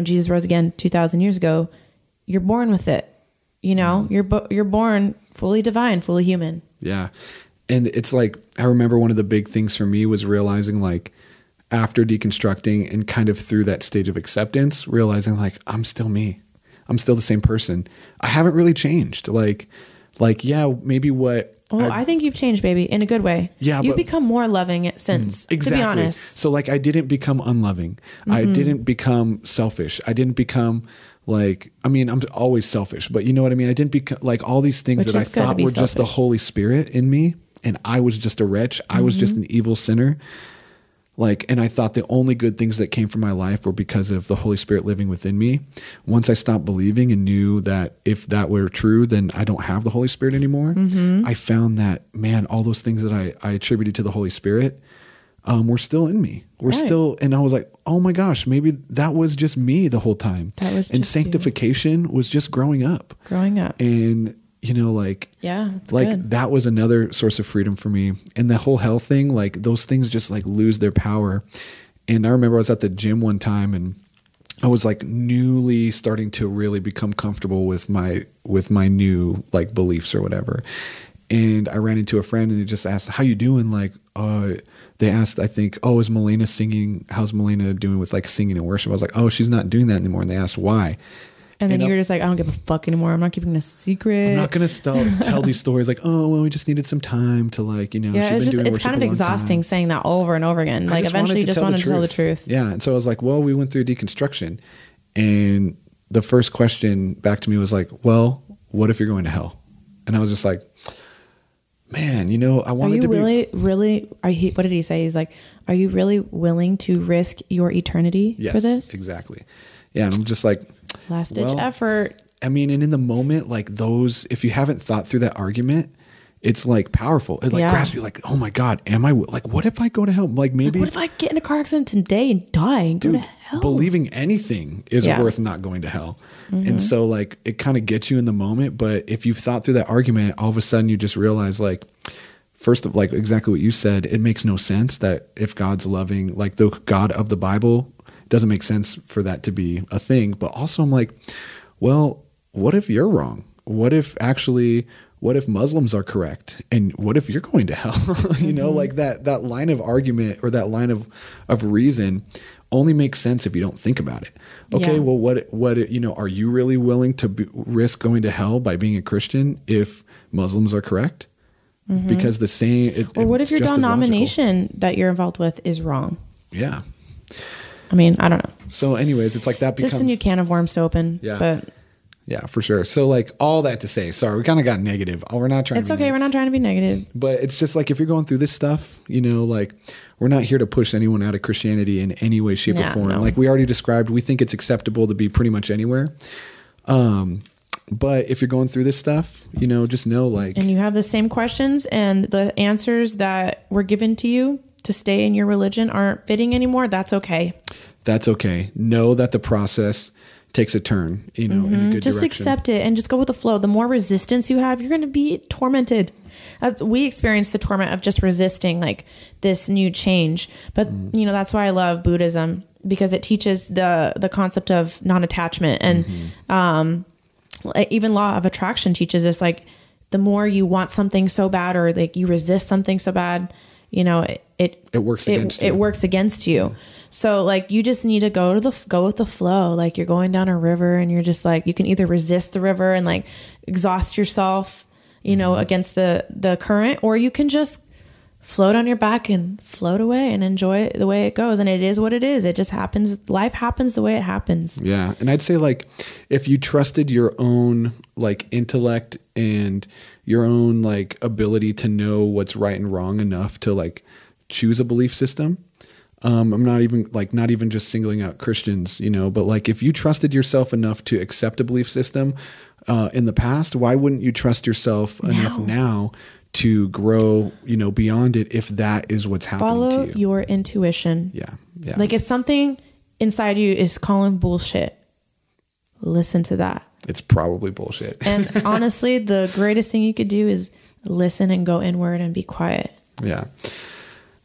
B: Jesus rose again 2,000 years ago. You're born with it. You know, you're born fully divine, fully human.
A: Yeah. And it's like, I remember one of the big things for me was realizing, like, after deconstructing and kind of through that stage of acceptance, realizing like, I'm still me. I'm still the same person. I haven't really changed. Like, yeah, maybe what.
B: Well, I think you've changed, baby, in a good way.
A: Yeah.
B: You've become more loving since,
A: exactly.
B: To be honest.
A: So like, I didn't become unloving. I didn't become selfish. I didn't become like, I mean, I'm always selfish, but you know what I mean? I didn't become like all these things that I thought were just the Holy Spirit in me. And I was just a wretch. I was just an evil sinner. Like, and I thought the only good things that came from my life were because of the Holy Spirit living within me. Once I stopped believing and knew that if that were true, then I don't have the Holy Spirit anymore. I found that, man, all those things that I attributed to the Holy Spirit were still in me. We're still, and I was like, oh my gosh, maybe that was just me the whole time.
B: That was
A: and sanctification was just growing up. And you know, like,
B: yeah,
A: like
B: good.
A: That was another source of freedom for me. And the whole health thing, like those things just like lose their power. And I remember I was at the gym one time and I was like newly starting to really become comfortable with my new like beliefs or whatever. And I ran into a friend and he just asked, how you doing? Like, they asked, I think, oh, is Milena singing? How's Milena doing with like singing and worship? I was like, oh, she's not doing that anymore. And they asked why.
B: And then you're just like, I don't give a fuck anymore. I'm not keeping this secret.
A: I'm not going to tell these stories like, oh, well, we just needed some time to like, you know.
B: Yeah, it's kind of exhausting saying that over and over again. Like eventually you just wanted to tell the truth.
A: Yeah. And so I was like, well, we went through deconstruction. And the first question back to me was like, well, what if you're going to hell? And I was just like, man, you know, I wanted to be
B: really, what did he say? He's like, are you really willing to risk your eternity for this?
A: Exactly. Yeah. And I'm just like,
B: last ditch effort.
A: I mean, and in the moment, like those, if you haven't thought through that argument, it's like powerful. It like grasps you like, oh my God, am I like, what if I go to hell? Like maybe,
B: what if I get in a car accident today and die and go to hell?
A: Believing anything is worth not going to hell. And so like, it kind of gets you in the moment. But if you've thought through that argument, all of a sudden you just realize like, first of like exactly what you said, it makes no sense that if God's loving, like the God of the Bible, doesn't make sense for that to be a thing. But also I'm like, well, what if you're wrong? What if Muslims are correct? And what if you're going to hell? You know, like that line of argument or that line of reason only makes sense if you don't think about it. Okay. Well, what, you know, are you really willing to risk going to hell by being a Christian if Muslims are correct? Because the same,
B: or what if your denomination that you're involved with is wrong?
A: Yeah.
B: I mean, I don't know.
A: So anyways, it's like that becomes
B: just a new can of worms to open.
A: Yeah.
B: But
A: yeah, for sure. So like all that to say, sorry, we kind of got negative. We're not trying
B: to be negative. We're not trying to be negative.
A: But it's just like, if you're going through this stuff, you know, like we're not here to push anyone out of Christianity in any way, shape or form. No. Like we already described, we think it's acceptable to be pretty much anywhere. But if you're going through this stuff, you know, just know like,
B: and you have the same questions and the answers that were given to you to stay in your religion aren't fitting anymore, that's okay.
A: That's okay. Know that the process takes a turn, you know, in a good
B: just
A: direction.
B: Accept it and just go with the flow. The more resistance you have, you're going to be tormented. We experienced the torment of just resisting like this new change. But, you know, that's why I love Buddhism, because it teaches the concept of non-attachment. And even law of attraction teaches us, like, the more you want something so bad or like you resist something so bad, you know, it works against you. It works against you. So like, you just need to go with the flow. Like you're going down a river and you're just like, you can either resist the river and like exhaust yourself, you know, against the current, or you can just float on your back and float away and enjoy it the way it goes. And it is what it is. It just happens. Life happens the way it happens.
A: Yeah. And I'd say like, if you trusted your own like intellect and your own like ability to know what's right and wrong enough to like choose a belief system. I'm not even just singling out Christians, you know, but like if you trusted yourself enough to accept a belief system in the past, why wouldn't you trust yourself enough now to grow, you know, beyond it if that is what's happening to you?
B: Follow your intuition.
A: Yeah. Yeah.
B: Like if something inside you is calling bullshit, listen to that.
A: It's probably bullshit.
B: And honestly, the greatest thing you could do is listen and go inward and be quiet.
A: Yeah.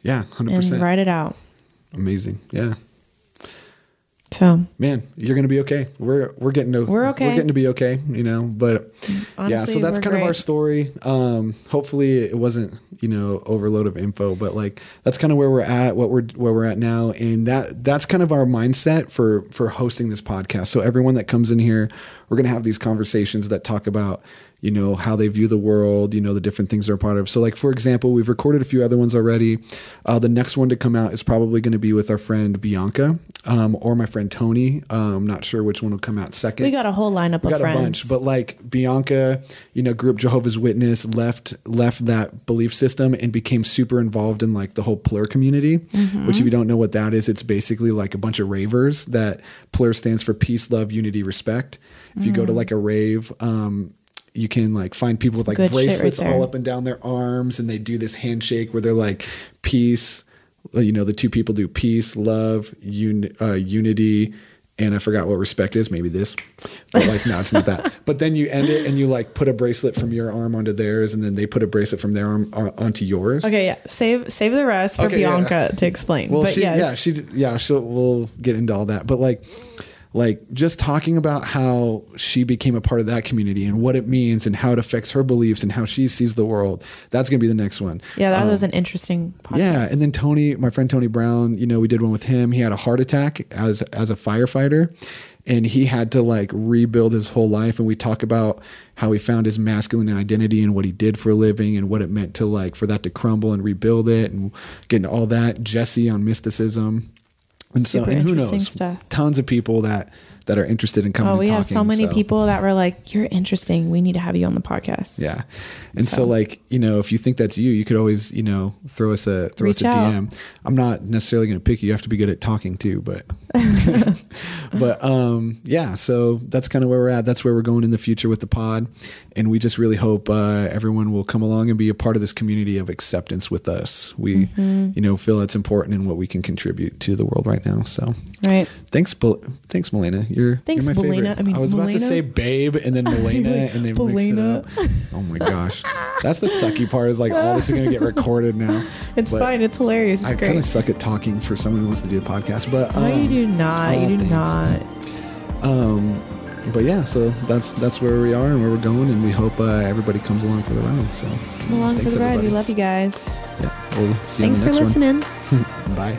A: Yeah. 100%.
B: And write it out.
A: Amazing. Yeah.
B: So,
A: man, you're going to be okay. We're getting to be okay, you know, but
B: Honestly,
A: so that's kind of our
B: great.
A: story. Hopefully it wasn't, overload of info, but like that's kind of where we're at, where we're at now. And that's kind of our mindset for hosting this podcast. So everyone that comes in here, we're going to have these conversations that talk about, how they view the world, the different things they're a part of. So like, for example, we've recorded a few other ones already. The next one to come out is probably going to be with our friend Bianca, or my friend Tony. I'm not sure which one will come out second.
B: We got a whole lineup of friends.
A: A bunch, but like Bianca, grew up Jehovah's Witness, left that belief system and became super involved in like the whole plur community, which if you don't know what that is, it's basically like a bunch of ravers. That plur stands for peace, love, unity, respect. If you go to like a rave, you can like find people with like bracelets all up and down their arms, and they do this handshake where they're like peace. The two people do peace, love, unity, and I forgot what respect is. Maybe this, but like no, it's not that. But then you end it and you like put a bracelet from your arm onto theirs, and then they put a bracelet from their arm onto yours.
B: Okay, yeah. Save the rest for Bianca to explain.
A: Well,
B: but
A: we'll get into all that. But like just talking about how she became a part of that community and what it means and how it affects her beliefs and how she sees the world. That's going to be the next one.
B: Yeah, that was an interesting podcast.
A: Yeah. And then Tony, my friend Tony Brown, we did one with him. He had a heart attack as a firefighter, and he had to like rebuild his whole life. And we talk about how he found his masculine identity and what he did for a living and what it meant to like for that to crumble and rebuild it, and getting all that. Jesse on mysticism. And
B: Super
A: and who knows,
B: stuff.
A: Tons of people that are interested in coming and talking.
B: We have so many people that were like, you're interesting. We need to have you on the podcast.
A: Yeah. And so like, if you think that's you could always, throw us a DM. I'm not necessarily going to pick you. You have to be good at talking too, but, so that's kind of where we're at. That's where we're going in the future with the pod. And we just really hope, everyone will come along and be a part of this community of acceptance with us. We, feel it's important in what we can contribute to the world right now. So
B: right.
A: Thanks, Milena. You're my
B: Milena.
A: favorite. I was about to say babe and then Milena and they mixed it up. Oh my gosh. That's the sucky part, is like all this is going to get recorded now.
B: It's fine. It's hilarious. It's
A: I kind of suck at talking for someone who wants to do a podcast, but
B: no, you do not. You do not.
A: But yeah, so that's where we are and where we're going, and we hope everybody comes along for the ride. So
B: come along for the ride. We love you guys.
A: Yeah, we'll see you on the next one.
B: Thanks for listening.
A: Bye.